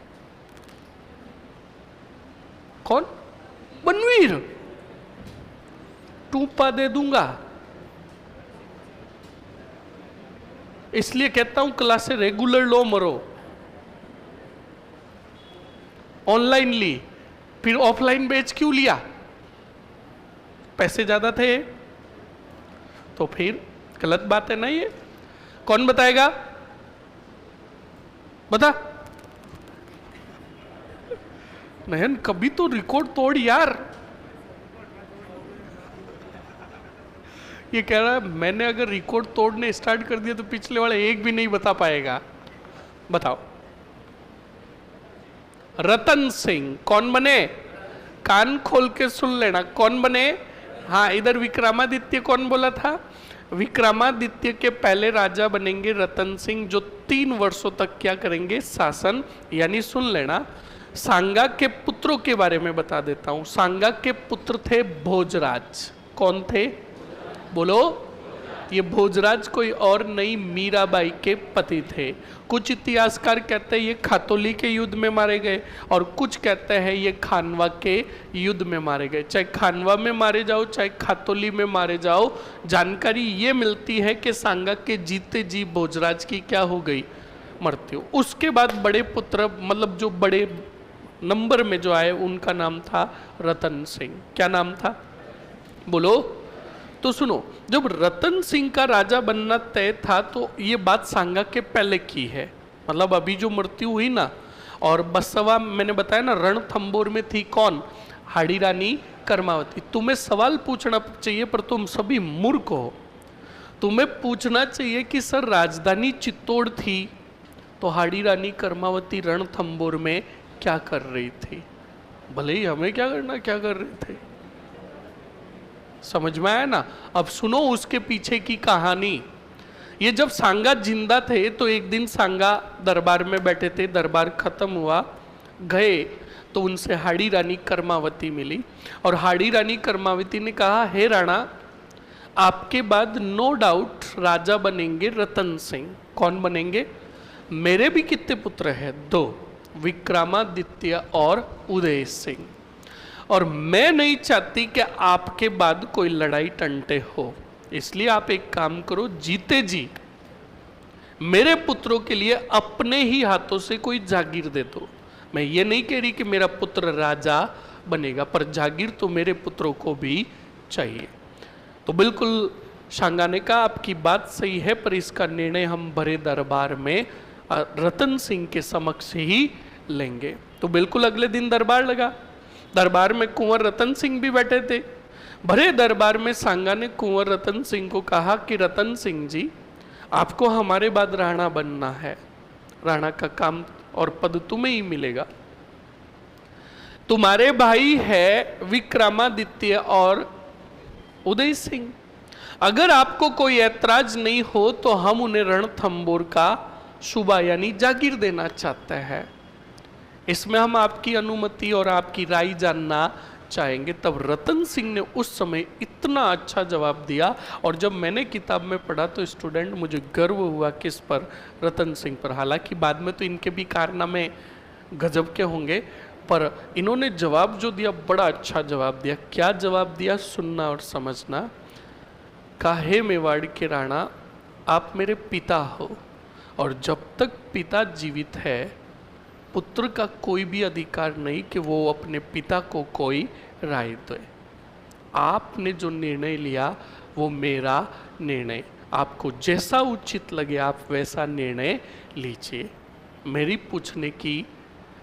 कौन? बनवीर। टूपा दे दूंगा, इसलिए कहता हूं क्लासे रेगुलर लो, मरो। ऑनलाइन ली, फिर ऑफलाइन बैच क्यों लिया? पैसे ज्यादा थे, तो फिर गलत बात है ना ये। कौन बताएगा? बता। नयन कभी तो रिकॉर्ड तोड़ यार। ये कह रहा है मैंने अगर रिकॉर्ड तोड़ने स्टार्ट कर दिया तो पिछले वाले एक भी नहीं बता पाएगा। बताओ। रतन सिंह कौन बने? कान खोल के सुन लेना, कौन बने? हाँ, इधर विक्रमादित्य कौन बोला था? विक्रमादित्य के पहले राजा बनेंगे रतन सिंह, जो 3 वर्षों तक क्या करेंगे? शासन। यानी सुन लेना, सांगा के पुत्रों के बारे में बता देता हूं। सांगा के पुत्र थे भोजराज। कौन थे? बोलो। ये भोजराज कोई और नहीं, मीराबाई के पति थे। कुछ इतिहासकार कहते हैं ये खातोली के युद्ध में मारे गए, और कुछ कहते हैं ये खानवा के युद्ध में मारे गए। चाहे खानवा में मारे जाओ, चाहे खातोली में मारे जाओ, जानकारी ये मिलती है कि सांगा के जीते जी भोजराज की क्या हो गई? मृत्यु। उसके बाद बड़े पुत्र, मतलब जो बड़े नंबर में जो आए, उनका नाम था रतन सिंह। क्या नाम था? बोलो। तो सुनो, जब रतन सिंह का राजा बनना तय था तो ये बात सांगा के पहले की है। मतलब अभी जो मृत्यु हुई ना, और बसवा मैंने बताया ना, रणथंबोर में थी कौन? हाड़ी रानी कर्मावती। तुम्हें सवाल पूछना चाहिए, पर तुम सभी मूर्ख हो। तुम्हें पूछना चाहिए कि सर राजधानी चित्तौड़ थी, तो हाड़ी रानी कर्मावती रणथंबोर में क्या कर रही थी? भले ही हमें क्या करना, क्या कर रहे थे। समझ में आया ना? अब सुनो उसके पीछे की कहानी। ये जब सांगा जिंदा थे तो एक दिन सांगा दरबार में बैठे थे, दरबार खत्म हुआ, गए तो उनसे हाड़ी रानी कर्मावती मिली, और हाड़ी रानी कर्मावती ने कहा, हे राणा, आपके बाद नो डाउट राजा बनेंगे रतन सिंह। कौन बनेंगे? मेरे भी कितने पुत्र हैं? 2, विक्रमादित्य और उदय सिंह। और मैं नहीं चाहती कि आपके बाद कोई लड़ाई टंटे हो, इसलिए आप एक काम करो, जीते जी मेरे पुत्रों के लिए अपने ही हाथों से कोई जागीर दे दो। मैं ये नहीं कह रही कि मेरा पुत्र राजा बनेगा, पर जागीर तो मेरे पुत्रों को भी चाहिए। तो बिल्कुल सांगा ने कहा, आपकी बात सही है, पर इसका निर्णय हम बड़े दरबार में रतन सिंह के समक्ष ही लेंगे। तो बिल्कुल अगले दिन दरबार लगा। दरबार में कुंवर रतन सिंह भी बैठे थे। भरे दरबार में सांगा ने कुंवर रतन सिंह को कहा कि रतन सिंह जी, आपको हमारे बाद राणा बनना है। राणा का काम और पद तुम्हें ही मिलेगा। तुम्हारे भाई है विक्रमादित्य और उदय सिंह। अगर आपको कोई ऐतराज नहीं हो तो हम उन्हें रणथंबोर का सूबा यानी जागीर देना चाहते हैं। इसमें हम आपकी अनुमति और आपकी राय जानना चाहेंगे। तब रतन सिंह ने उस समय इतना अच्छा जवाब दिया, और जब मैंने किताब में पढ़ा तो स्टूडेंट मुझे गर्व हुआ किस पर? रतन सिंह पर। हालांकि बाद में तो इनके भी कारनामे गजब के होंगे, पर इन्होंने जवाब जो दिया बड़ा अच्छा जवाब दिया। क्या जवाब दिया? सुनना और समझना। कहा, हे मेवाड़ के राणा, आप मेरे पिता हो, और जब तक पिता जीवित है पुत्र का कोई भी अधिकार नहीं कि वो अपने पिता को कोई राय दे। आपने जो निर्णय लिया वो मेरा निर्णय, आपको जैसा उचित लगे आप वैसा निर्णय लीजिए। मेरी पूछने की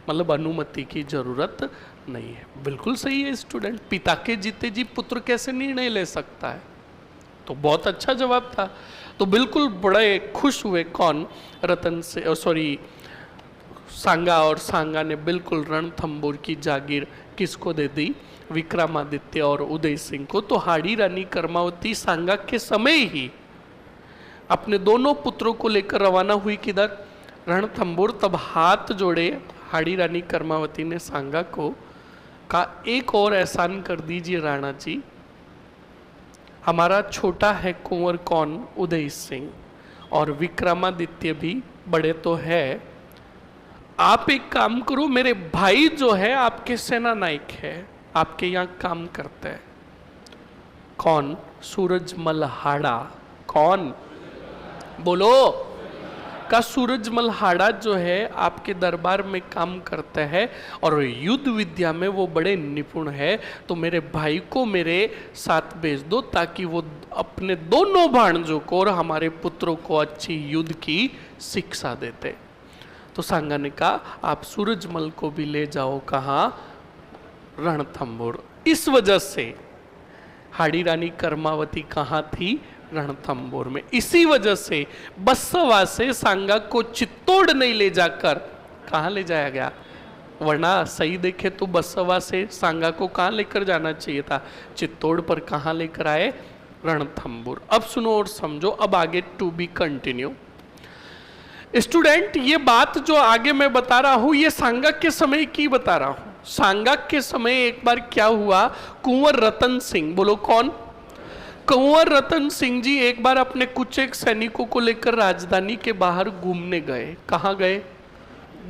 मतलब अनुमति की जरूरत नहीं है। बिल्कुल सही है स्टूडेंट, पिता के जीते जी पुत्र कैसे निर्णय ले सकता है? तो बहुत अच्छा जवाब था। तो बिल्कुल बड़े खुश हुए कौन? रतन से, सॉरी, सांगा, और सांगा ने बिल्कुल रणथंभौर की जागीर किसको दे दी? विक्रमादित्य और उदय सिंह को। तो हाड़ी रानी कर्मावती सांगा के समय ही अपने दोनों पुत्रों को लेकर रवाना हुई किधर? रणथंभौर। तब हाथ जोड़े हाड़ी रानी कर्मावती ने सांगा को, कहा एक और एहसान कर दीजिए राणा जी, हमारा छोटा है कुंवर कौन? उदय सिंह, और विक्रमादित्य भी बड़े तो है, आप एक काम करो, मेरे भाई जो है आपके सेना नायक है, आपके यहाँ काम करते हैं। कौन? सूरजमल हाड़ा। कौन? बोलो। का सूरजमल हाड़ा जो है आपके दरबार में काम करता है और युद्ध विद्या में वो बड़े निपुण है, तो मेरे भाई को मेरे साथ भेज दो ताकि वो अपने दोनों भाणजों को और हमारे पुत्रों को अच्छी युद्ध की शिक्षा देते। तो सांगा ने कहा आप सूरजमल को भी ले जाओ। कहाँ? रणथंभौर। इस वजह से हाड़ी रानी कर्मावती कहाँ थी? रणथंभौर में। इसी वजह से बसवा से सांगा को चित्तौड़ नहीं ले जाकर कहाँ ले जाया गया? वरना सही देखे तो बसवा से सांगा को कहाँ लेकर जाना चाहिए था? चित्तौड़, पर कहाँ लेकर आए? रणथंभौर। अब सुनो और समझो, अब आगे टू बी कंटिन्यू। स्टूडेंट, ये बात जो आगे मैं बता रहा हूं ये सांगा के समय की बता रहा हूं। सांगा के समय एक बार क्या हुआ, कुंवर रतन सिंह, बोलो कौन? कुंवर रतन सिंह जी एक बार अपने कुछ एक सैनिकों को लेकर राजधानी के बाहर घूमने गए। कहाँ गए?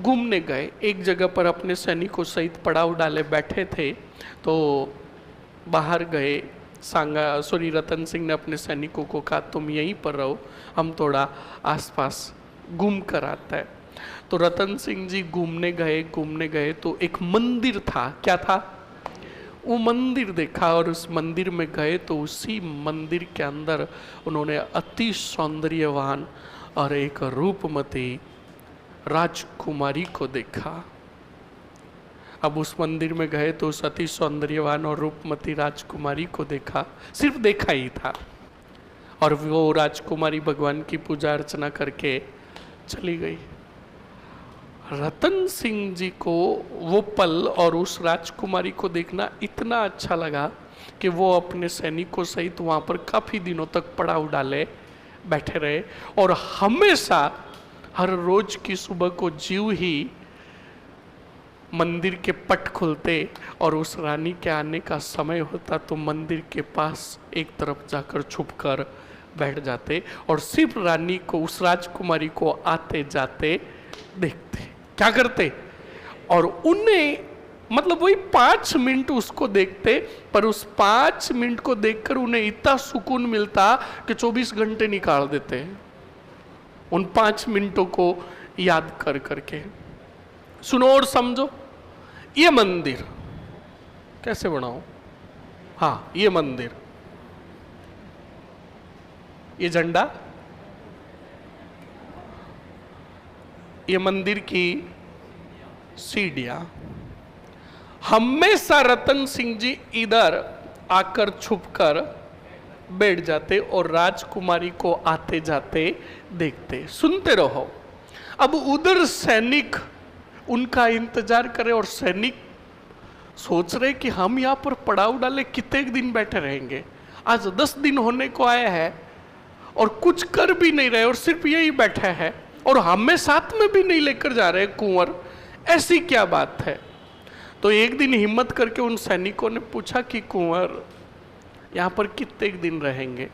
घूमने गए। एक जगह पर अपने सैनिकों सहित पड़ाव डाले बैठे थे, तो बाहर गए। रतन सिंह ने अपने सैनिकों को कहा तुम यहीं पर रहो, हम थोड़ा आसपास घूम कर आता है। तो रतन सिंह जी घूमने गए तो एक मंदिर था। क्या था? वो मंदिर देखा, और उस मंदिर में गए तो उसी मंदिर के अंदर उन्होंने अति सौंदर्यवान और एक रूपमती राजकुमारी को देखा। अब उस मंदिर में गए तो उस अति सौंदर्यवान और रूपमती राजकुमारी को देखा, सिर्फ देखा ही था, और वो राजकुमारी भगवान की पूजा अर्चना करके चली गई। रतन सिंह जी को वो पल और उस राजकुमारी को देखना इतना अच्छा लगा कि वो अपने सैनिकों सहित वहाँ पर काफ़ी दिनों तक पड़ाव डाले बैठे रहे, और हमेशा हर रोज की सुबह को जीव ही मंदिर के पट खुलते और उस रानी के आने का समय होता तो मंदिर के पास एक तरफ जाकर छुपकर बैठ जाते और सिर्फ रानी को, उस राजकुमारी को आते जाते देखते। क्या करते? और उन्हें मतलब वही 5 मिनट उसको देखते, पर उस 5 मिनट को देखकर उन्हें इतना सुकून मिलता कि 24 घंटे निकाल देते उन 5 मिनटों को याद कर करके। सुनो और समझो, ये मंदिर कैसे बनाओ? हाँ, ये मंदिर, ये झंडा, ये मंदिर की सीढ़ियां। हमेशा रतन सिंह जी इधर आकर छुपकर बैठ जाते और राजकुमारी को आते जाते देखते। सुनते रहो। अब उधर सैनिक उनका इंतजार करे और सैनिक सोच रहे कि हम यहाँ पर पड़ाव डाले कितने दिन बैठे रहेंगे, आज 10 दिन होने को आया है और कुछ कर भी नहीं रहे और सिर्फ यही बैठा है और हमें साथ में भी नहीं लेकर जा रहे कुंवर, ऐसी क्या बात है? तो एक दिन हिम्मत करके उन सैनिकों ने पूछा कि कुंवर यहाँ पर कितने दिन रहेंगे?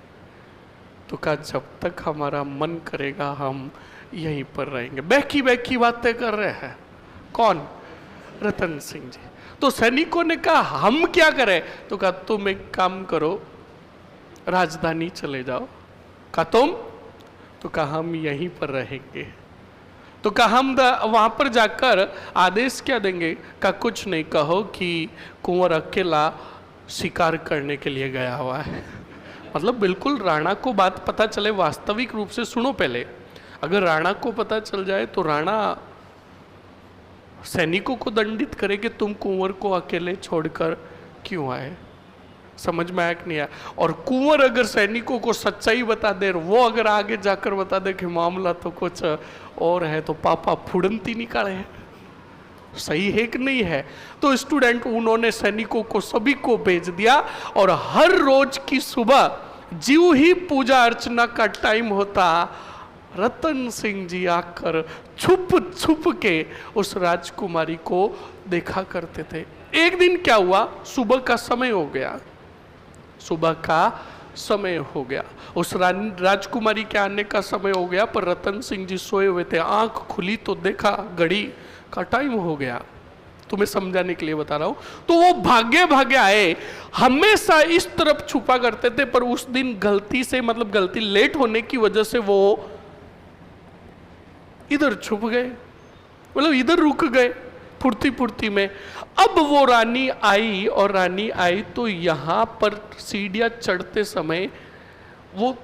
तो कहा जब तक हमारा मन करेगा हम यहीं पर रहेंगे। बैठी बैठी बातें कर रहे हैं। कौन? रतन सिंह जी। तो सैनिकों ने कहा हम क्या करें? तो कहा तुम एक काम करो, राजधानी चले जाओ। कहा तुम? तो कहा हम यहीं पर रहेंगे। तो कहा हम वहां पर जाकर आदेश क्या देंगे? कहा कुछ नहीं, कहो कि कुंवर अकेला शिकार करने के लिए गया हुआ है। मतलब बिल्कुल राणा को बात पता चले, वास्तविक रूप से सुनो पहले, अगर राणा को पता चल जाए तो राणा सैनिकों को दंडित करे कि तुम कुंवर को अकेले छोड़कर क्यों आए। समझ में आया कि नहीं आया? और कुंवर अगर सैनिकों को सच्चाई बता दे, वो अगर आगे जाकर बता दे कि मामला तो कुछ और है, तो पापा फुड़ंती निकाले हैं। सही है कि नहीं है? तो स्टूडेंट उन्होंने सैनिकों को सभी को भेज दिया और हर रोज की सुबह ज्यों ही पूजा अर्चना का टाइम होता, रतन सिंह जी आकर छुप छुप के उस राजकुमारी को देखा करते थे। एक दिन क्या हुआ, सुबह का समय हो गया, सुबह का समय हो गया, उस राजकुमारी के आने का समय हो गया, पर रतन सिंह जी सोए हुए थे। आंख खुली तो देखा घड़ी का टाइम हो गया। तुम्हें समझाने के लिए बता रहा हूं। तो वो भागे भागे आए, हमेशा इस तरफ छुपा करते थे, पर उस दिन गलती से, मतलब गलती लेट होने की वजह से वो इधर छुप गए, मतलब इधर रुक गए फुर्ती फुर्ती में। अब वो रानी आई, और रानी आई तो यहां पर सीढ़ियां चढ़ते समय वो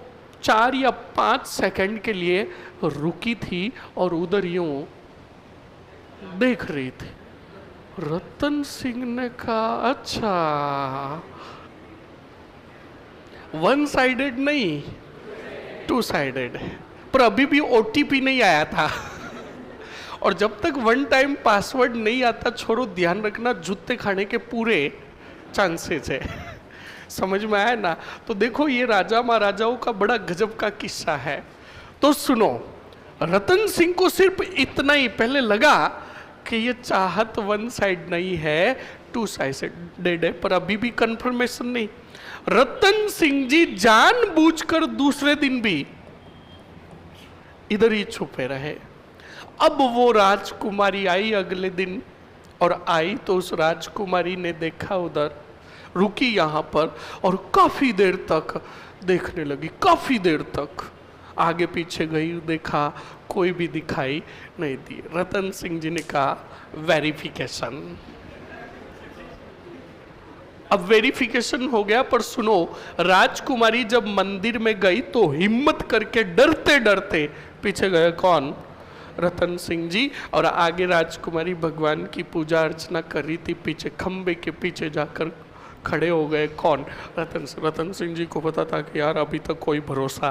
4 या 5 सेकंड के लिए रुकी थी और उधर यूं देख रही थी। रतन सिंह ने कहा, अच्छा, वन साइडेड नहीं, 2 साइडेड, पर अभी भी ओटीपी नहीं आया था। और जब तक 1 टाइम पासवर्ड नहीं आता, छोड़ो, ध्यान रखना, जूते खाने के पूरे चांसेस है। समझ में आया ना? तो देखो, ये राजा महाराजाओं का बड़ा गजब का किस्सा है। तो सुनो, रतन सिंह को सिर्फ इतना ही पहले लगा कि ये चाहत 1 साइड नहीं है, 2 साइडेड है, पर अभी भी कंफर्मेशन नहीं। रतन सिंह जी जानबूझकर दूसरे दिन भी इधर ही छुपे रहे। अब वो राजकुमारी आई अगले दिन, और आई तो उस राजकुमारी ने देखा उधर, रुकी यहाँ पर और काफी देर तक देखने लगी, काफी देर तक आगे पीछे गई, देखा कोई भी दिखाई नहीं दी। रतन सिंह जी ने कहा, वेरिफिकेशन। अब वेरिफिकेशन हो गया, पर सुनो, राजकुमारी जब मंदिर में गई तो हिम्मत करके डरते डरते पीछे गए। कौन? रतन सिंह जी। और आगे राजकुमारी भगवान की पूजा अर्चना कर रही थी, पीछे खंबे के पीछे जाकर खड़े हो गए। कौन? रतन सिंह जी को पता था कि यार अभी तक कोई भरोसा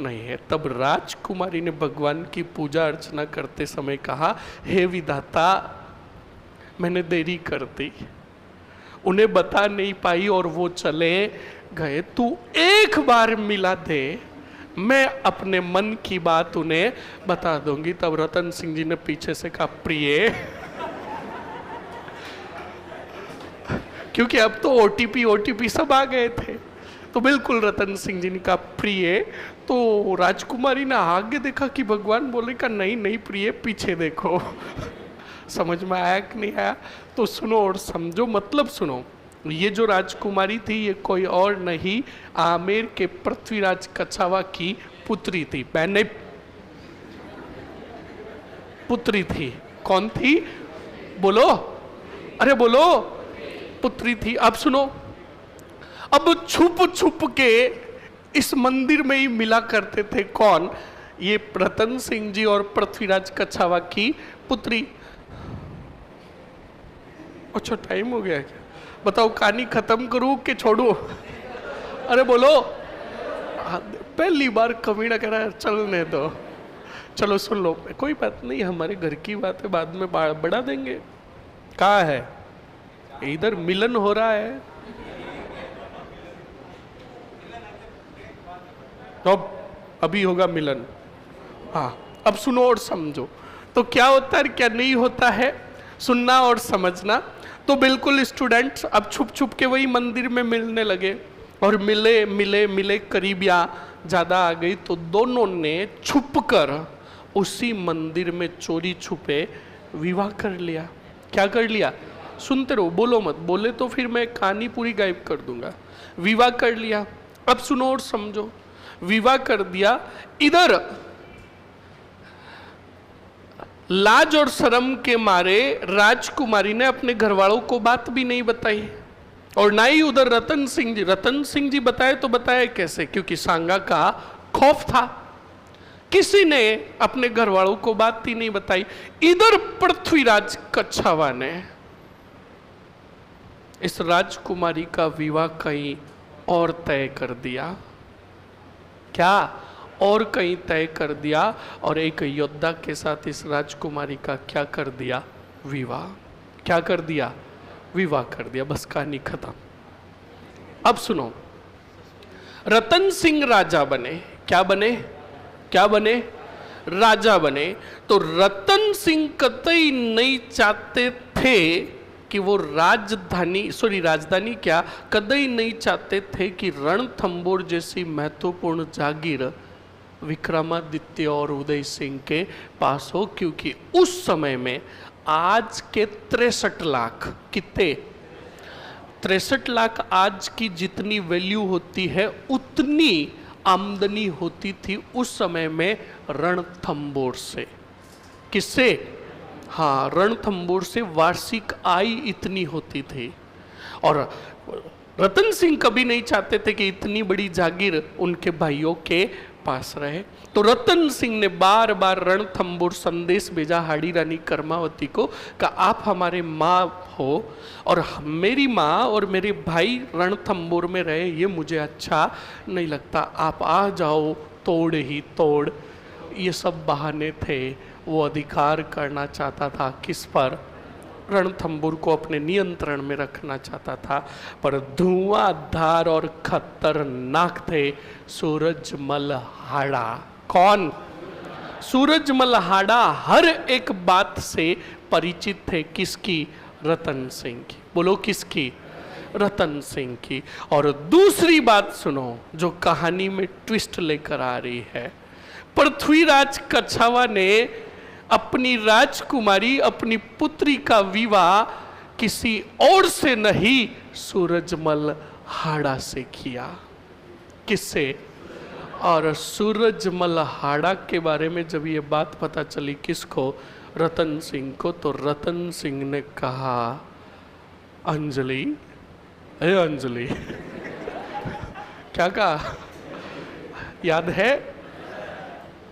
नहीं है। तब राजकुमारी ने भगवान की पूजा अर्चना करते समय कहा, हे विधाता, मैंने देरी कर दी, उन्हें बता नहीं पाई और वो चले गए, तू एक बार मिला दे, मैं अपने मन की बात उन्हें बता दूंगी। तब रतन सिंह जी ने पीछे से कहा, प्रिय, क्योंकि अब तो ओटीपी सब आ गए थे, तो बिल्कुल रतन सिंह जी ने कहा, प्रिय। तो राजकुमारी ने आगे देखा कि भगवान बोले का, नहीं नहीं प्रिय, पीछे देखो। समझ में आया कि नहीं आया? तो सुनो और समझो, मतलब सुनो, ये जो राजकुमारी थी ये कोई और नहीं, आमेर के पृथ्वीराज कछावा की पुत्री थी। मैंने पुत्री थी। कौन थी? बोलो, अरे बोलो, पुत्री थी। अब सुनो, अब छुप छुप के इस मंदिर में ही मिला करते थे। कौन? ये रतन सिंह जी और पृथ्वीराज कछावा की पुत्री। अच्छा, टाइम हो गया क्या? बताओ, कहानी खत्म करूं कि छोड़ू? अरे बोलो, पहली बार कमीना कह रहा है, चलने दो। चलो सुन लो, कोई बात नहीं, हमारे घर की बात है, बाद में बढ़ा देंगे। कहाँ है? इधर मिलन हो रहा है। अब अभी होगा मिलन। हाँ, अब सुनो और समझो। तो क्या होता है, क्या नहीं होता है, सुनना और समझना। तो बिल्कुल स्टूडेंट्स अब छुप छुप के वही मंदिर में मिलने लगे, और मिले मिले मिले, करीब या ज़्यादा आ गई, तो दोनों ने छुपकर उसी मंदिर में चोरी छुपे विवाह कर लिया। क्या कर लिया? सुनते रहो, बोलो मत, बोले तो फिर मैं कहानी पूरी गायब कर दूंगा। विवाह कर लिया। अब सुनो और समझो, विवाह कर दिया। इधर लाज और शर्म के मारे राजकुमारी ने अपने घर वालों को बात भी नहीं बताई, और ना ही उधर रतन सिंह जी बताए तो बताए कैसे, क्योंकि सांगा का खौफ था। किसी ने अपने घर वालों को बात ही नहीं बताई। इधर पृथ्वीराज कछावा ने इस राजकुमारी का विवाह कहीं और तय कर दिया। क्या? और कहीं तय कर दिया, और एक योद्धा के साथ इस राजकुमारी का क्या कर दिया? विवाह। क्या कर दिया? विवाह कर दिया, बस कहानी खत्म। अब सुनो, रतन सिंह राजा बने। क्या बने? क्या बने? राजा बने। तो रतन सिंह कतई नहीं चाहते थे कि वो राजधानी क्या, कतई नहीं चाहते थे कि रणथंबोर जैसी महत्वपूर्ण जागीर विक्रमादित्य और उदय सिंह के पास हो, क्योंकि उस समय में आज के 63 लाख, कितने? 63 लाख आज की जितनी वैल्यू होती है उतनी आमदनी होती थी उस समय में रणथंबोर से। किससे? हाँ, रणथंबोर से वार्षिक आय इतनी होती थी। और रतन सिंह कभी नहीं चाहते थे कि इतनी बड़ी जागीर उनके भाइयों के पास रहे। तो रतन सिंह ने बार बार रणथंबोर संदेश भेजा हाड़ी रानी कर्मावती को, कि आप हमारे माँ हो और मेरी माँ और मेरे भाई रणथंबोर में रहे, ये मुझे अच्छा नहीं लगता, आप आ जाओ, तोड़ ही तोड़। ये सब बहाने थे। वो अधिकार करना चाहता था किस पर? रणथंबोर को अपने नियंत्रण में रखना चाहता था। पर धुआंधार और खतरनाक थे सूरजमल हाड़ा। कौन? सूरजमल हाड़ा हर एक बात से परिचित थे। किसकी? रतन सिंह की। बोलो किसकी? रतन सिंह की। और दूसरी बात सुनो जो कहानी में ट्विस्ट लेकर आ रही है। पृथ्वीराज कछावा ने अपनी राजकुमारी, अपनी पुत्री का विवाह किसी और से नहीं, सूरजमल हाड़ा से किया। किससे? और सूरजमल हाड़ा के बारे में जब ये बात पता चली किसको? रतन सिंह को। तो रतन सिंह ने कहा, अंजलि, अरे अंजलि क्या कहा? याद है?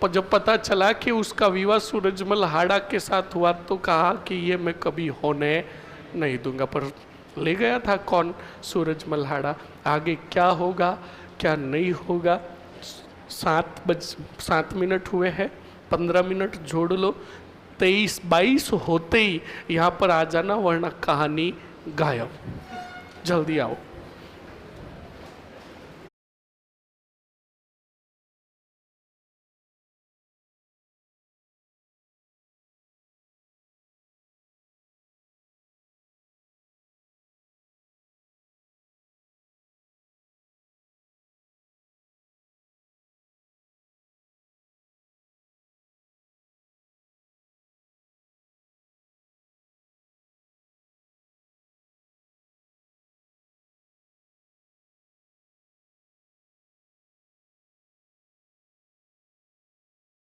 जब पता चला कि उसका विवाह सूरजमल हाड़ा के साथ हुआ तो कहा कि ये मैं कभी होने नहीं दूंगा। पर ले गया था कौन? सूरजमल हाड़ा। आगे क्या होगा क्या नहीं होगा? 7 मिनट हुए हैं, 15 मिनट जोड़ लो, 23-22 होते ही यहाँ पर आ जाना, वरना कहानी गायब। जल्दी आओ।